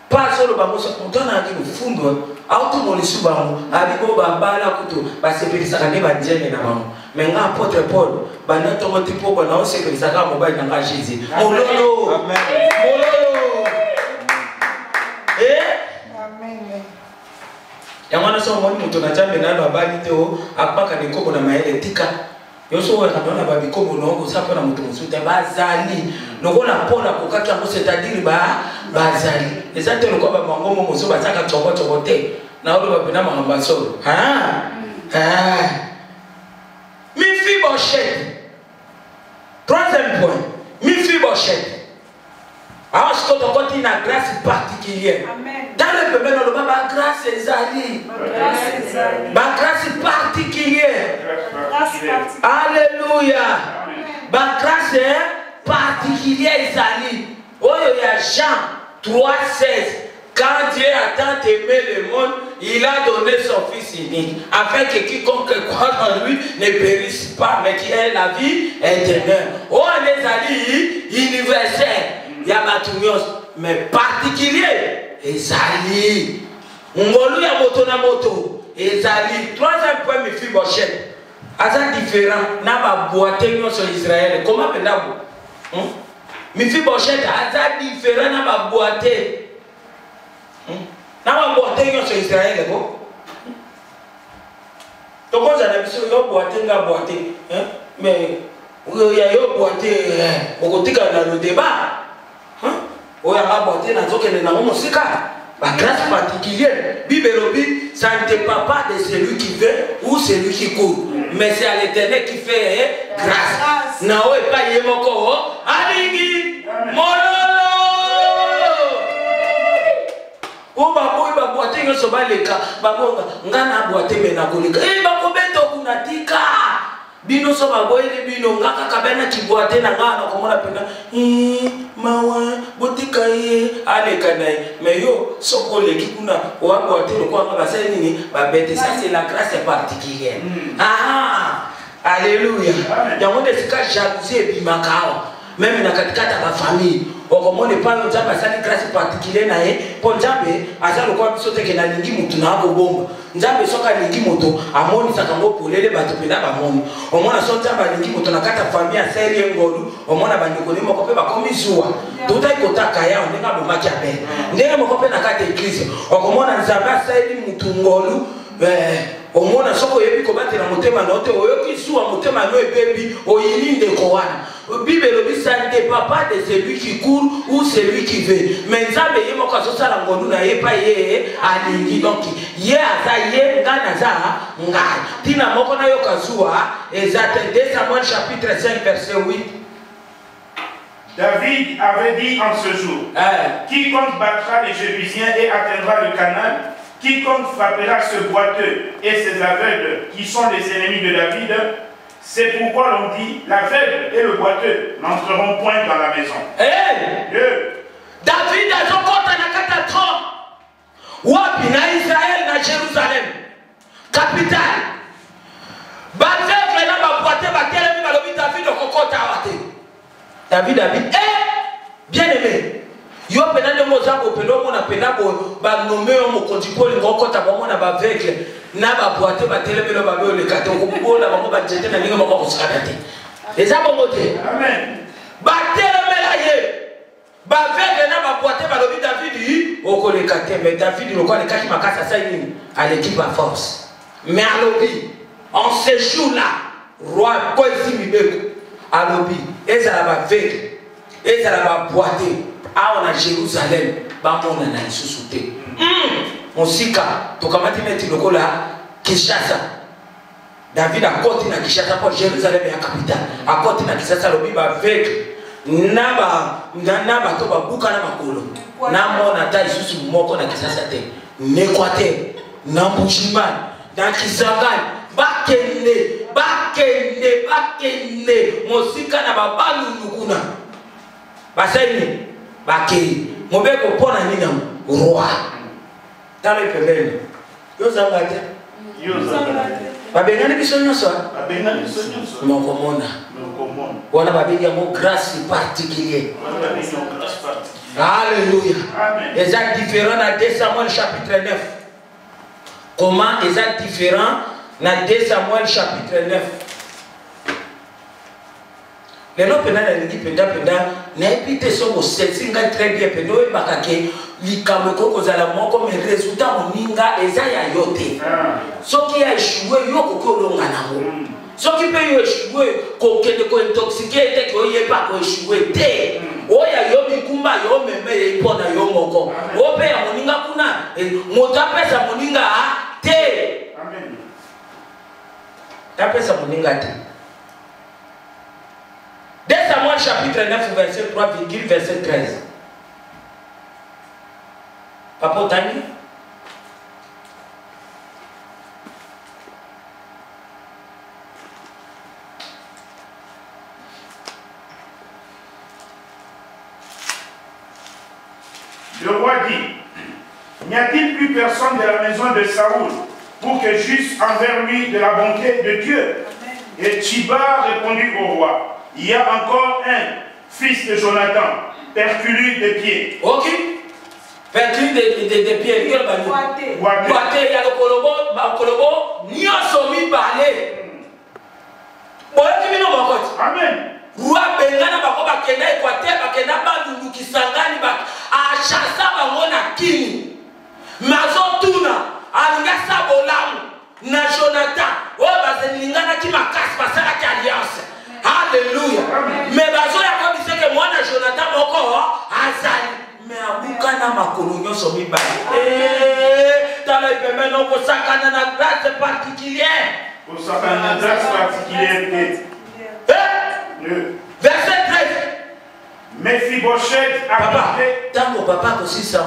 Pas solo bamoso mutana aki mfundo auto molisu bango abibo babala kuto basepelisa kane banjene na bango. Menga apôtre Paul bana tongo tipo bana osepelisa ka mobali na nga Jésus. Mololo. Amen. Mololo. Amen. Yamana so moni muto na jambe na babali te o apaka ni kobo na maele tika. Yoso wa kadona babikobo nongo sapa na muto musuta bazali. Nokona Paul akokaki yango c'est-à-dire bazali. Ezate lokwa ba mangomo mozo bazaka choko te. Na olo bapena mangamba solo. Mephibosheth. Troisième point. Mephibosheth. Alors ce qu'on a une grâce particulière. Dans le peuple, on a une grâce ezali. Ma grâce particulière. Alléluia. Ma grâce particulière ezali. Oh, il y a Jean 3,16. Quand Dieu a tant aimé le monde, il a donné son Fils unique, afin que quiconque croit en lui ne périsse pas, mais qu'il ait la vie éternelle. Oh, les alliés universels. Il y a mais particulier. Ezali. Ngolu ya moto na moto. Ezali. Troisième point, Mephibosheth. Aza différent. Na ba boite nyonso Israël. Comment pendabo? Mephibosheth aza différent na ba boite. Na ba boite nyonso Israël ko. Tokoza na biso yo boite nga boite. Mais yo boite okotika na le débat. Oya nga boite na zokende na mosika. La grâce particulière. Bible dit, ça ne dépend pas de celui qui veut ou celui qui court. Mais c'est à l'Éternel qui fait grâce. Nao et pas yemoko. Alingi. Mololo. Oh baboy baboate nyoso baleka. Babonga. Ngana boate mena koleka. Bakobeto kunatika. Bino so baboy ni bino ngaka kabena kiboate na ngana komona pena. Mawa botika ye aleka nae. Mais yo soko leki kuna waboate lokwa ngaba nini babete. Ça c'est la grâce particulière. Alléluia. Yango desika jalousie et bimakao. Même na katikata ba famille. Okomone pa nzamba sali grâce particulière na ye. Po nzambe azalo kwa biso teke na lingi mutu na abo bomba. Nzambe soka lingi moto amoni sakango polele bato pela ba moni. Omona so nzamba lingi moto na kata famille a seri ngolu. Omona bandeko ni moko pe ba komi zuwa. Tota ikotaka ya ndenga bomaki abe. Ndenga moko pe na kata église. Okomona nzamba sali mutu ngolu. Omona soko yebi ko batela motema note oyoki zuwa motema no ebebi oyini ndeko wana. Bible dit ça ne dépend pas de celui qui court ou celui qui veut. Mais nzambe ye moko azosa la ngolu na ye pa ye alingi donc ye aza ye ngana za ngai. Tina moko na yo kazuwa ezate 2 Samuel chapitre 5 verset 8. David avait dit en ce jour, quiconque battra les Jébusiens et atteindra le Canaan, quiconque frappera ce boiteux et ses aveugles qui sont les ennemis de David, c'est pourquoi l'on dit l'aveugle et le boiteux n'entreront point dans la maison. David a zokota na kata tron. Wapi na Israël na Jérusalem. Capitale. Baveugle na ba boiteux ba telemi balobi David okokota wate. David bien aimé. Yo pena ndemo zango peno mona pena bo ba nommé mo kondipo ngokota ba mona ba aveugle na ba boite ba telemelo ba be le kato ko bola ba ba jete na linga ba ko sakate. Eza bongo te. Amen. Ba telemela ye. Ba aveugle na ba boite ba lobi David o ko le kate mais David lo ko le kati makasa sa nini à l'équipe à force. Mais à lobi en ce jour-là roi Koisi Mibeko à lobi ezala ba aveugle ezala ba boite à Jérusalem, bamona na isusu te. Mosika tokamati meti lokola Kinshasa. David a côté na Kinshasa pour Jérusalem ya capitale. A côté na Kinshasa lobi ba avec naba to ba buka na makolo. Na mona ta isusu moko na Kinshasa te. Nekwate na Mbujiman na Kisangani bakende mosika na babalu nukuna. Baseni Baki, mobeko pona nina roi. Talo pembeni. Yo zangate. Babengani biso nyonso. Mokomona. Wana babega mo grâce particulière. Alléluia. Exact différent dans 2 Samuel chapitre 9. Comment exact différent dans 2 Samuel chapitre 9. Les gens qui n'habitent pas sur très bien, les Camerounais ont comme résultat moninga ezaya yote. Ce qui a échoué, yo kokolo nganango. Ce qui peut échouer, kokende ko intoxiqué, te ko yeba ko échoué te. Oya yo bikumba yo meme ipona yo moko. Ope ya moninga kuna, mota pesa moninga te. Amen. Ta pesa moninga te. 2 Samuel chapitre 9 verset 3, verset 13. Papa Otani. Le roi dit, n'y a-t-il plus personne de la maison de Saoul pour que j'eusse envers lui de la bonté de Dieu? Et Tchiba répondit au roi, il y a encore un fils de Jonathan, perculu de pied. Ok. Perculu de pied. Il y a le Boité, il y a le Kolobo, n'y a somi balé. Amen. Roi Bengana Bakoba Kenda Equateur, Bakena Bandundu Kisangani Bak, Achasa Bangona Kini, Mazon Tuna, Alingasa Bolam, na Jonathan, Bazelingana Kimakas, Pasala Alliance. Alléluia. Mais bazo ya comme c'est que moi na Jonathan moko azali mais abuka na makolo nyoso mibali. non pour ça qu'on a une grâce particulière. Pour ça qu'on a une grâce particulière. Verset 13. Mephibosheth Papa, habitait. tant que papa aussi ça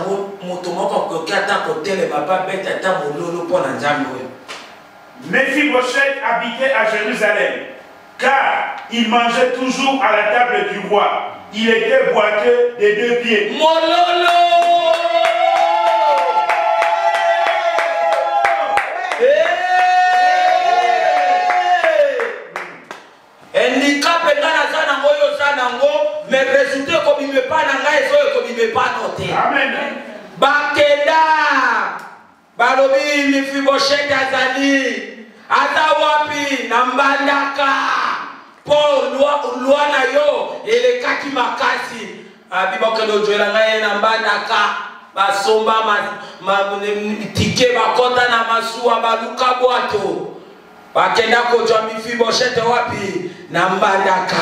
Mephibosheth habitait à Jérusalem, car il mangeait toujours à la table du roi. Il était boiteux des 2 pieds. Mololo! Handicap ngana sana ngoyo sana ngo, mais résultat comme il me pas na ngai so comme il me pas noté. Amen. Bakeda balobi Mephibosheth azali ata wapi na mbandaka po lwa na yo elekaki makasi abibokelo joela ngai na mbandaka basomba tike bakota na masuwa baluka bwato bakenda kozwa Mephibosheth wapi na mbandaka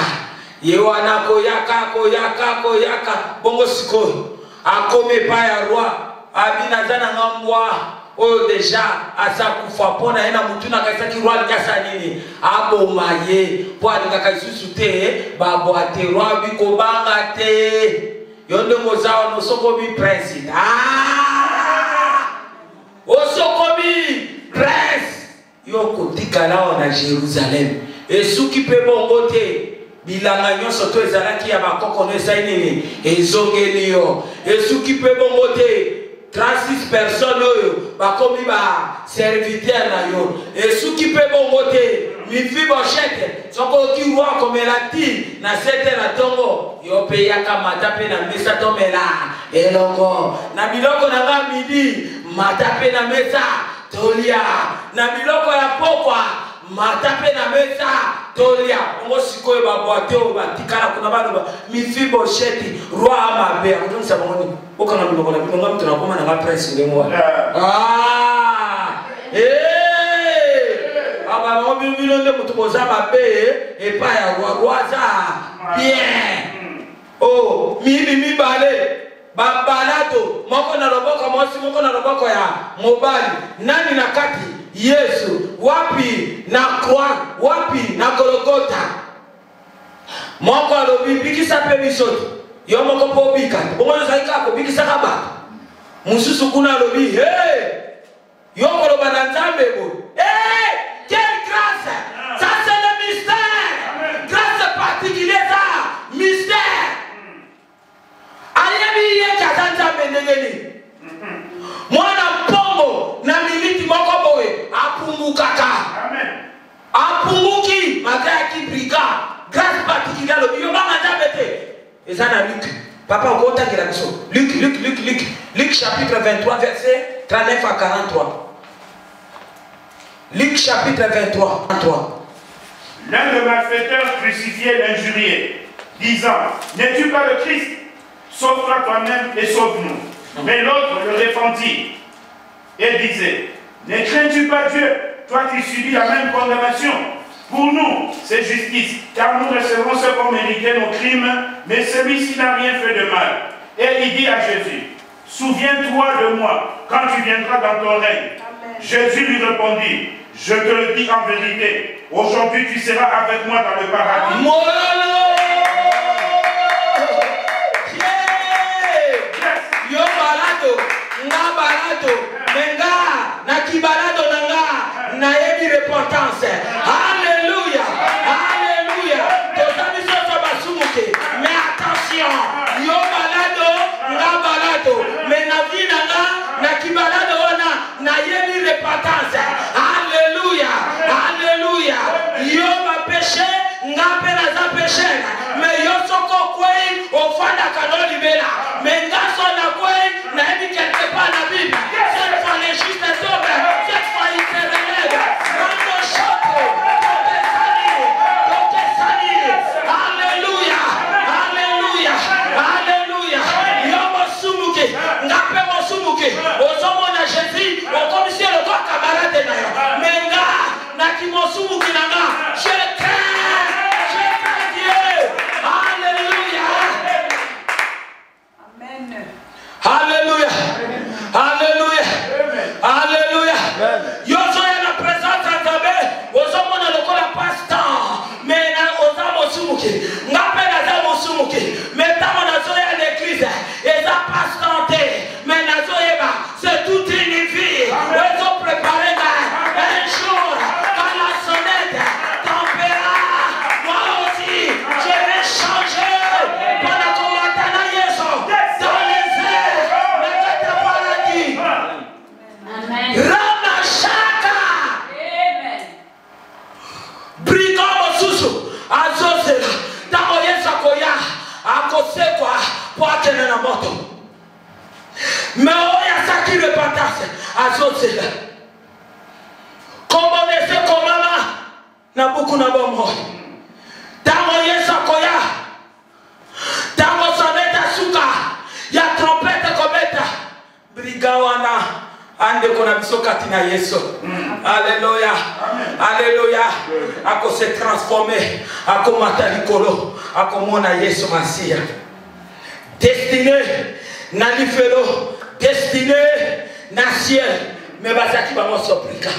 ye wana koyaka bongo sikoyo akome pa ya roi abinazana ngambwa oyo deja asa kufa pona ena mutuna kasaki roi likasa nini aboma ye po alingaka lisusu te babwate roi bikobanga te yonde mozawa nosokomi prince osokomi prince yokotikala na Jérusalem esuki pe bongo te bilanga nyonso to ezalaki ya bakoko no esali nini ezongeli yo esuki pe bongo te 36 personnes oyo bakomi ba serviteur na yo esuki pe bongo te Mephibosheth soko oki roi komela ti na 7 na tongo yo pe yaka mata pe na mesa tomela elongo na biloko na nga midi mata pe na mesa tolia na biloko ya pokwa mata pe na mesa tolia ngo sikoyo babwate o batikala kuna baloba Mephibosheth roi amabe akotonisa bangoni okanga biloko na bilonga mtu nakoma na prince ngengwa aba ngo bilonde mutu boza mabe epa ya roi za bien oh mi bale babalado moko na loboko mosi moko na loboko ya mobali nani na kati Yesu wapi na croix wapi na Golgotha moko alobi bikisa pe bisoto yo moko po bika bongo zaika ko bikisa kaba mususu kuna alobi hey yo koloba na Nzambe bo quelle grâce ça c'est le mystère grâce particulière ça mystère ayabi ye kaza Nzambe ndengeni mwana pombo na militi moko boye apungukaka Amen. apunguki makaki brika grâce particulière le biyo banga Nzambe ezana Luc papa okota kila biso Luc chapitre 23 verset 39 à 43 Luc chapitre 23 43 L'un de malfaiteurs crucifiait l'injurié, disant, n'es-tu pas le Christ? Sauve-toi toi-même et sauve-nous. Mais l'autre le répandit et disait, ne crains-tu pas Dieu, toi qui subis la même condamnation? Pour nous, c'est justice, car nous recevons ce qu'on méritait nos crimes, mais celui-ci n'a rien fait de mal. Et il dit à Jésus, souviens-toi de moi quand tu viendras dans ton règne. Amen. Jésus lui répondit, je te le dis en vérité, aujourd'hui tu seras avec moi dans le paradis. Yo balado, nga balado, menga, na kibalado nanga, na yebi repentance. Alléluia, alléluia. Tozami soso basumuke, mais attention, yo balado, nga balado, mais na vie nanga, na kibalado wana, na yebi repentance. Alléluia, alléluia. Yo ba péché, nga pena za péché, mais yo soko kwei, ofanda kanoli bela, mais nga sona kwei, na yebi quelque part la Bible. Cette fois les justes tombent, cette fois ils se relèvent. Mando choco, akosekwa po akende na moto. Mais oya saki repentance azotela. Kombonese komama na buku na bomo. Tango Yesu koya. Tango soneta suka ya trompete kometa. Brigawana ande kona biso katina Yesu. Alléluia. Alléluia. Ako se transformer, ako matalikolo, ako mona Yesu Masia. Destiné na lifelo, destiné na ciel. Mais bazaki ba mo soprika.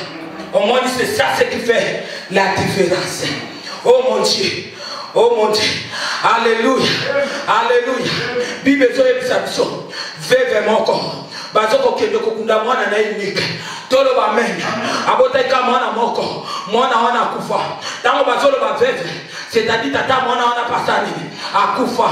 Au moins c'est ça ce qui fait la différence. Oh mon Dieu. Oh mon Dieu. Alléluia. Alléluia. Bible zo ebisa biso. Veve moko. Bazoko kende kokunda mwana na unique. Tolo ba men. Abota ka mwana moko. Mwana wana kufa. Tango bazolo ba veve. C'est-à-dire tata mwana wana pasani. Akufa.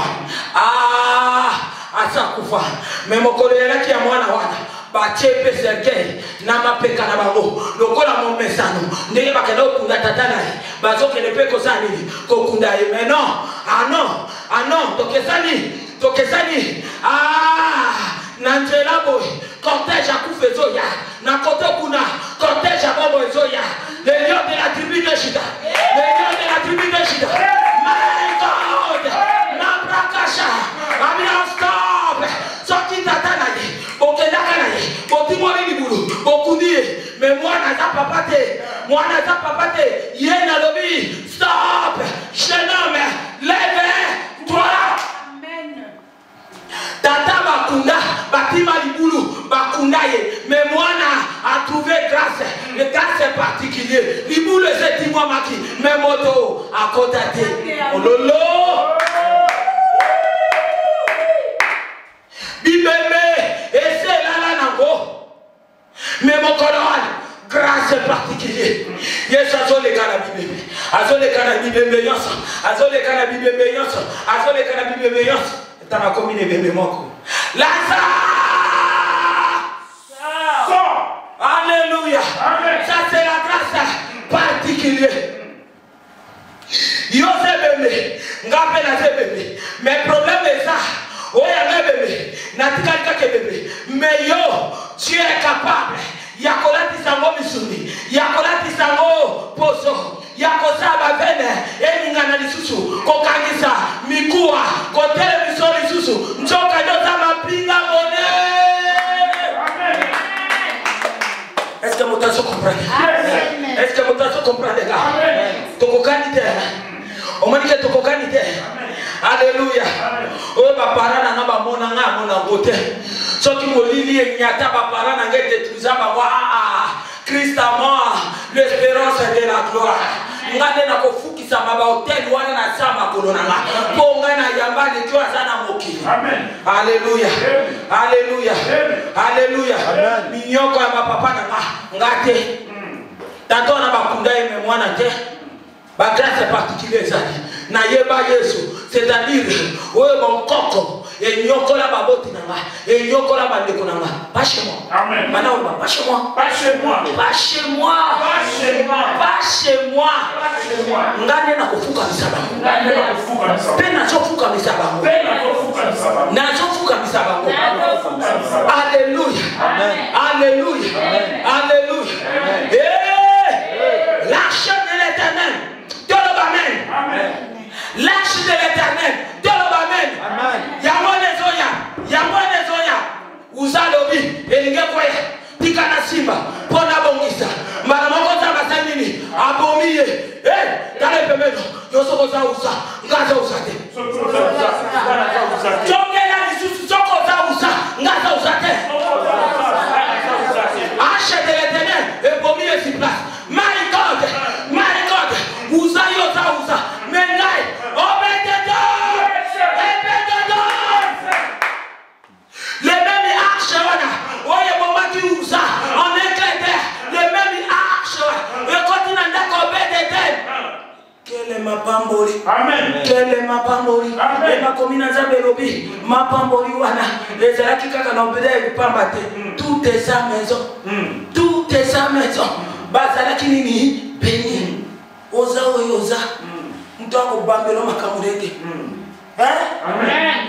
Asa kufa. Mais mokolo yaki ya mwana wana. Bachepe serke na mapeka na bango lokola mo mesano ndenge bakenda okunda tata naye bazokende pe kozani kokunda ye. Mais non, non, tokezani nanjela boy cortège akufa ezoya na kote kuna cortège abobo ezoya le lion de la tribu de Juda, le lion de la tribu de Juda. My God, na brakasha amina stop sorti tata naye okendaka naye botimoli libulu bokundie. Mais moi naza papa te ye na lobi stop jeune homme lève-toi. Amen. Tata bakunda batima libulu bakunda ye. Mais moi a trouvé grâce, le grâce particulier libulu c'est dis-moi maki mais moto à côté oh lolo bibeme et c'est là nango. Mais mon colonel grâce particulier. Yes, azole kana bibeme. Azole kana bibeme yonso. Azole kana bibeme yonso. Azole kana bibeme yonso. Tana komine bebe moko. Lazare. Alléluia. Amen. Ça c'est la grâce particulière. Yo c'est bébé. Ngape na c'est bébé. Mais problème est ça. Oya na bébé. Natikali kake bébé. Mais yo, Dieu est capable. Yakolati sango misuni, yakolati sango poso, yakosaba vene, eningana lisusu, kokangisa, mikua, kotele miso lisusu, njoka nyoza mapinga mone. Est-ce que vous avez compris? Est-ce que vous avez compris les gars? Tokokani tena. Omanike tokokani tena. Alléluia. Oh papa na ngaba mona nga mona ngote. Soki molili enyata papa na ngete tuzaba wa Christ à mort, l'espérance de la gloire. Ngane na kofukisa maba hotel wana na sama kolonanga. Ponga na yamba ni kwa sana moki. Amen. Alléluia. Alléluia. Alléluia. Minyoko ya papa na ngate. Tato na bakunda ime mwana te. Ba grâce particulière na yeba Yesu, c'est-à-dire oye mon koko et nyokola baboti nanga et nyokola bandeko nanga pas chez moi. Amen. Maintenant pas chez moi. Pas chez moi. Pas chez moi. Pas chez moi. Pas chez moi. Pas chez moi. Ngane na kofuka misabango. Ngane na kofuka misabango. Pena sofuka misabango. Pena kofuka misabango. Na sofuka misabango. Alléluia. Amen. Alléluia. Amen. Alléluia. Amen. Eh! L'arche de l'Éternel. Dieu l'amen. Amen. L'arche de l'Éternel. Dieu l'amen. Amen. Yamone zoya. Uzalobi. Elinge kwaya. Tikana simba. Pona bongisa. Mana moko za basanini. Abomiye. Kale pemeno. Yosoko za usa. Ngaza usate. Jongela lisusu soko za usa. Ngaza usate. Arche de l'Éternel. Ebomiye si place. My God. My God. Usa yosa usa. Mengai. Obededon. Les mêmes arches, oye moment qui usa en Angleterre, les mêmes arches, le continent d'Obededon. Quelle est ma pamboli? Amen. Quelle est ma pamboli? Amen. Ma commune Zaberobi, ma pamboli wana. Les alaki kaka na obede pambate. Tout est sa maison. Tout est sa maison. Bazalaki nini? Béni. Oza oyoza. Mtako bambelo makamureke. Amen.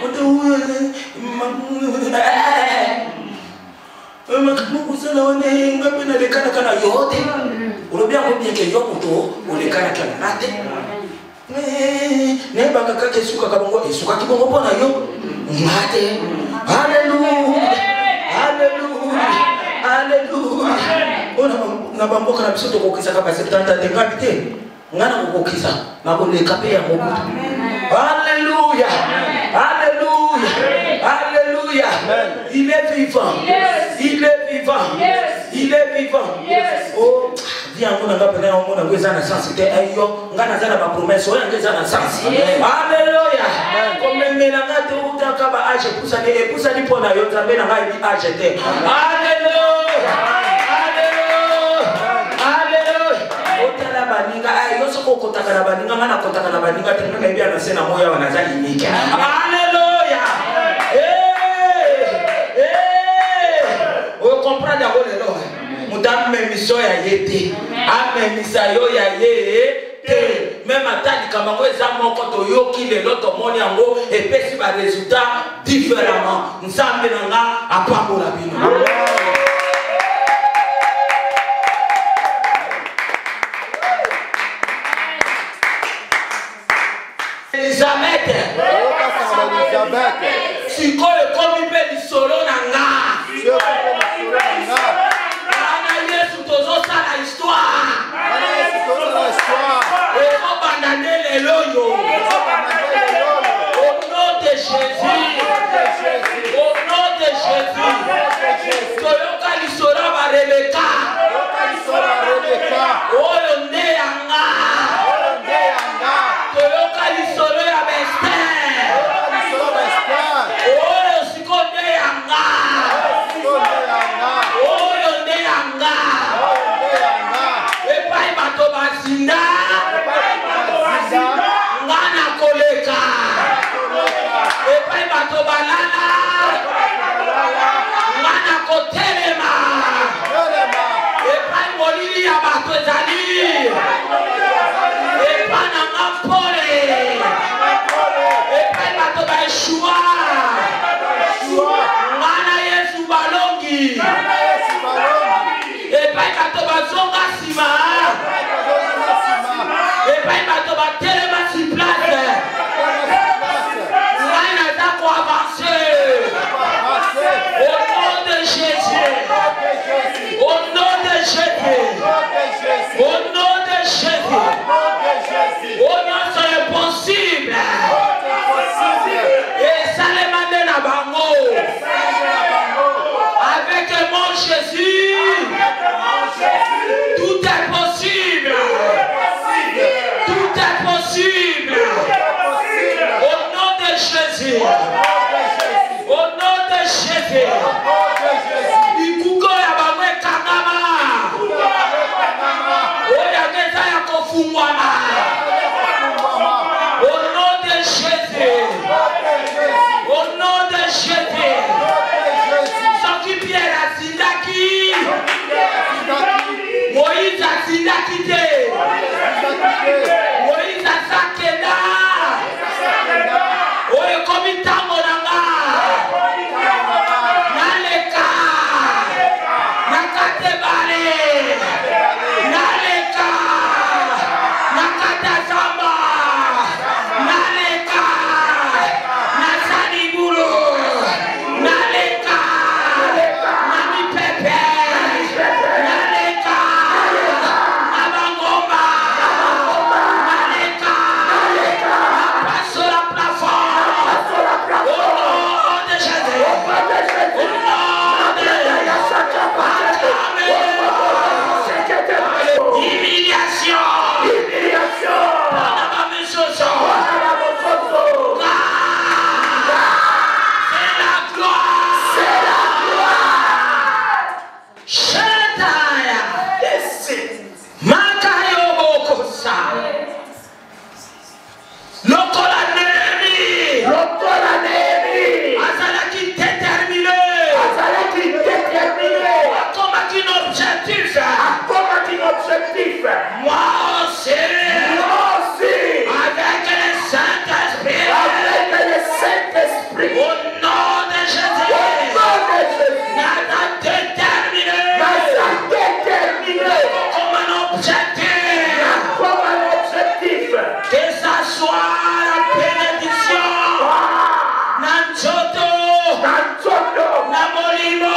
Alléluia. Alléluia. Alléluia. Il est vivant. Il est vivant. Il est vivant. Oh, viens, on a appelé un monde à la sens. C'était un yo. On a la promesse. On a la sens. Alléluia. Comme le mélange de Outa Kaba H. Pour ça, pour ça, pour la yota, mais la maille H. Alléluia. Alléluia. On comprend d'abord le Lord. Madame mission ya yete. Amen misayo ya yete. Même atali kamango ezamo koto yoki le loto moni yango et pesi ba résultat différemment. Nzambe nanga apambola bino. Elisabeth. Sikoyo komi pe lisolo nanga. Ana Yesu tozo sala histoire. Et on bandane le loyo. Au nom de Jésus. Au nom de Jésus. Toyoka lisolo ba Rebecca. Oyo nde yanga. Toyoka lisolo ya Esther. Oyo sikonde yanga. Oyo nde yanga. Epai bato bazinda. Ngana koleka. Epai bato balala. Ngana kotelema. Epai molili ya bato ezali. Epai nanga mpole. Epai bato baeshua. Ngana Yesu balongi. Epai bato bazonga sima. Epai bato batelema si place. Ngana naza ko avancer. Au nom de Jésus. Au nom de Jésus. Au nom de Jésus. Au nom c'est impossible. Et ça les mande na bango. Avec mon Jésus, tout est possible. Tout est possible. Au nom de Jésus. Au nom de Jésus. Ikuko ya bango ekangama. Oya ngeza ya kofungwana. Au nom de Jésus. Au nom de Jésus. Soki Pierre a sindaki. Moïse a sindaki te. Moïse a sakena. Oyo komi tango nanga. Naleka. nom de Jésus. Nada déterminé. Comme un objectif. Que ça soit la bénédiction. Nanchoto. Namolimo.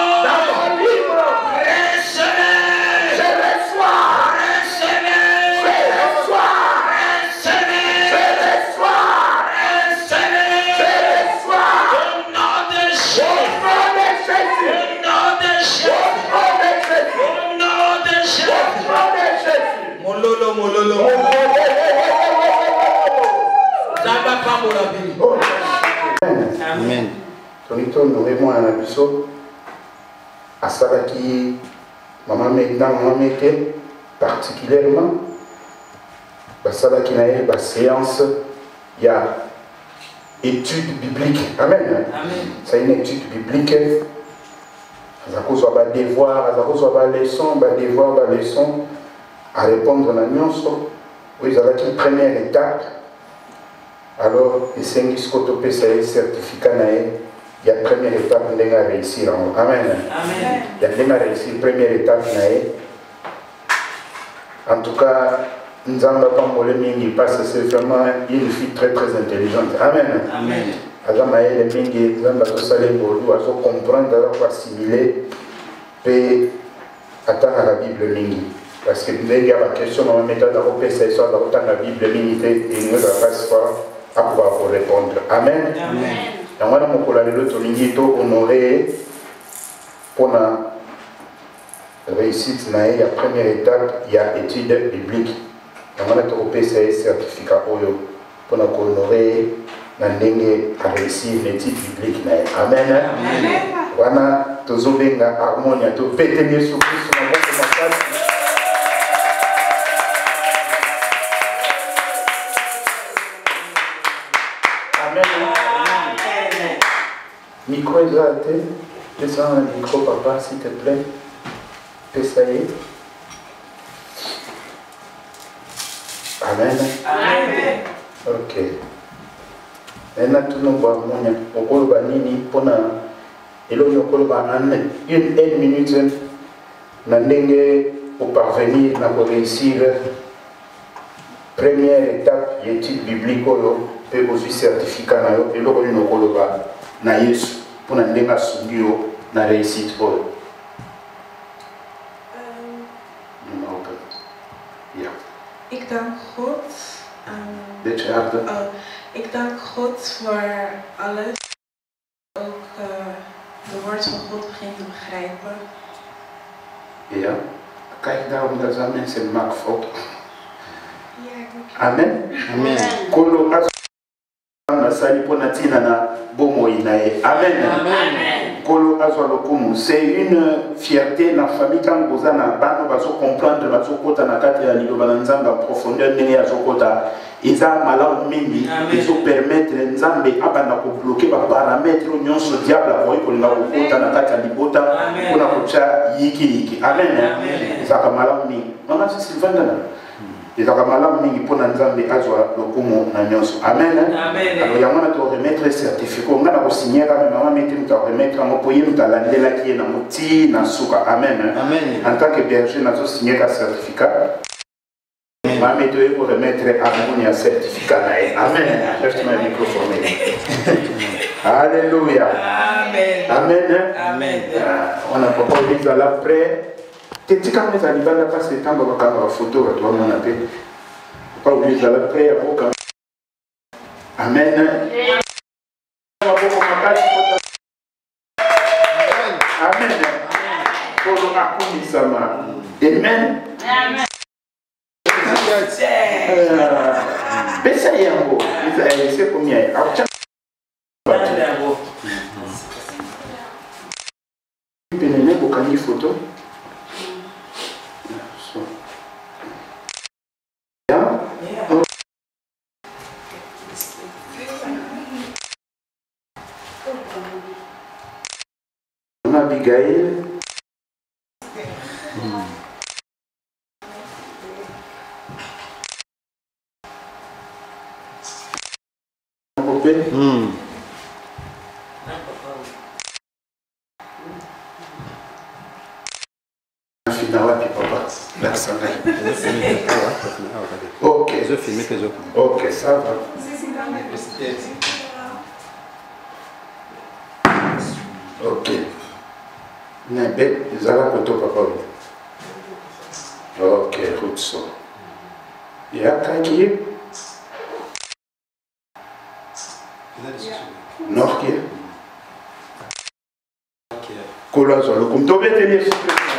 Mololo. Amen. Tonito nous remons à l'abisso. À ça qui maman mettait particulièrement. Ça qui n'a pas séance. Il y a étude biblique. Amen. C'est une étude biblique. Ça cause pas devoir, ça cause pas leçon, leçon à répondre à la nuance. Oui, ça va être une première étape. Alors, les 5 scotopés, c'est un certificat. Il y a une première étape qui a réussi. Amen. Il y a une réussi, première étape. En tout cas, nous avons pas moulé parce que c'est vraiment une fille très intelligente. Amen. Alors, les mingi, nous avons comprendre, nous avons assimiler, et attendre la Bible mingi. Parce que nous avons la question, nous avons mis dans la Bible mingi, et nous avons pas à pouvoir répondre. Amen. Et on va honorer pour la réussite. La première étape, il y a étude biblique. On va trouver ces certificats pour nous honorer la réussir l'étude biblique. Amen. Voilà, tous les gens harmonie, tous péter les souffles sur la micro exalté, descends le micro papa s'il te plaît. Pessaye. Amen. Ok. Maintenant tout le monde va harmonie. Au col banini pour na eloni au col banane une minute n'andenge pour parvenir à réussir première étape étude biblique peut aussi certificat na yo eloko ni au col banane. Na Yesu pour na ndenga sungio na réussite pour Ik dank God. Ik dank God voor alles. Ook de woord van God begint te begrijpen. Ja, kijk daarom dat zijn mensen maken fout. Ja, amen. Amen. Kolo sali pona tina na bomo inae. Amen. Kolo azwa lokumu. C'est une fierté na famille quand vous en avez bano baso comprendre baso kota na kati ya liloba na nzamba en profondeur ndenge ya kota. Iza malamu mingi izo permettre nzambe abanda ko bloquer ba paramètres nyonso diable ko kolinga ko kota na kati ya libota kuna kocha yiki. Amen. Iza malamu mingi. Mama si Sylvain et donc, mingi pona nzambe azwa lokumu na nyonso. Amen. Alors, yamana to remettre certificat. On a signé quand même maman mettre nous remettre en poyer nous talandela qui est na moti na suka. Amen. En tant que berger nous avons signé un certificat. Maman mettre pour remettre harmonie certificat. Amen. Lève ton microphone. Alléluia. Amen. On a pas oublié à l'après. Tu quand les alibans passent le temps pour prendre la photo, tu vas m'en appeler. Pas oublier de la prière. Amen. Amen. Pour le raconter ça. Amen. Pesa yango. C'est combien? Penene bokani photo. Abigail. Ok. Ok, ça va. Ok. Nebe, zala koto papa. Ok, Routso. Yakaki. Norki. Kola zolo. Comme tu veux tenir.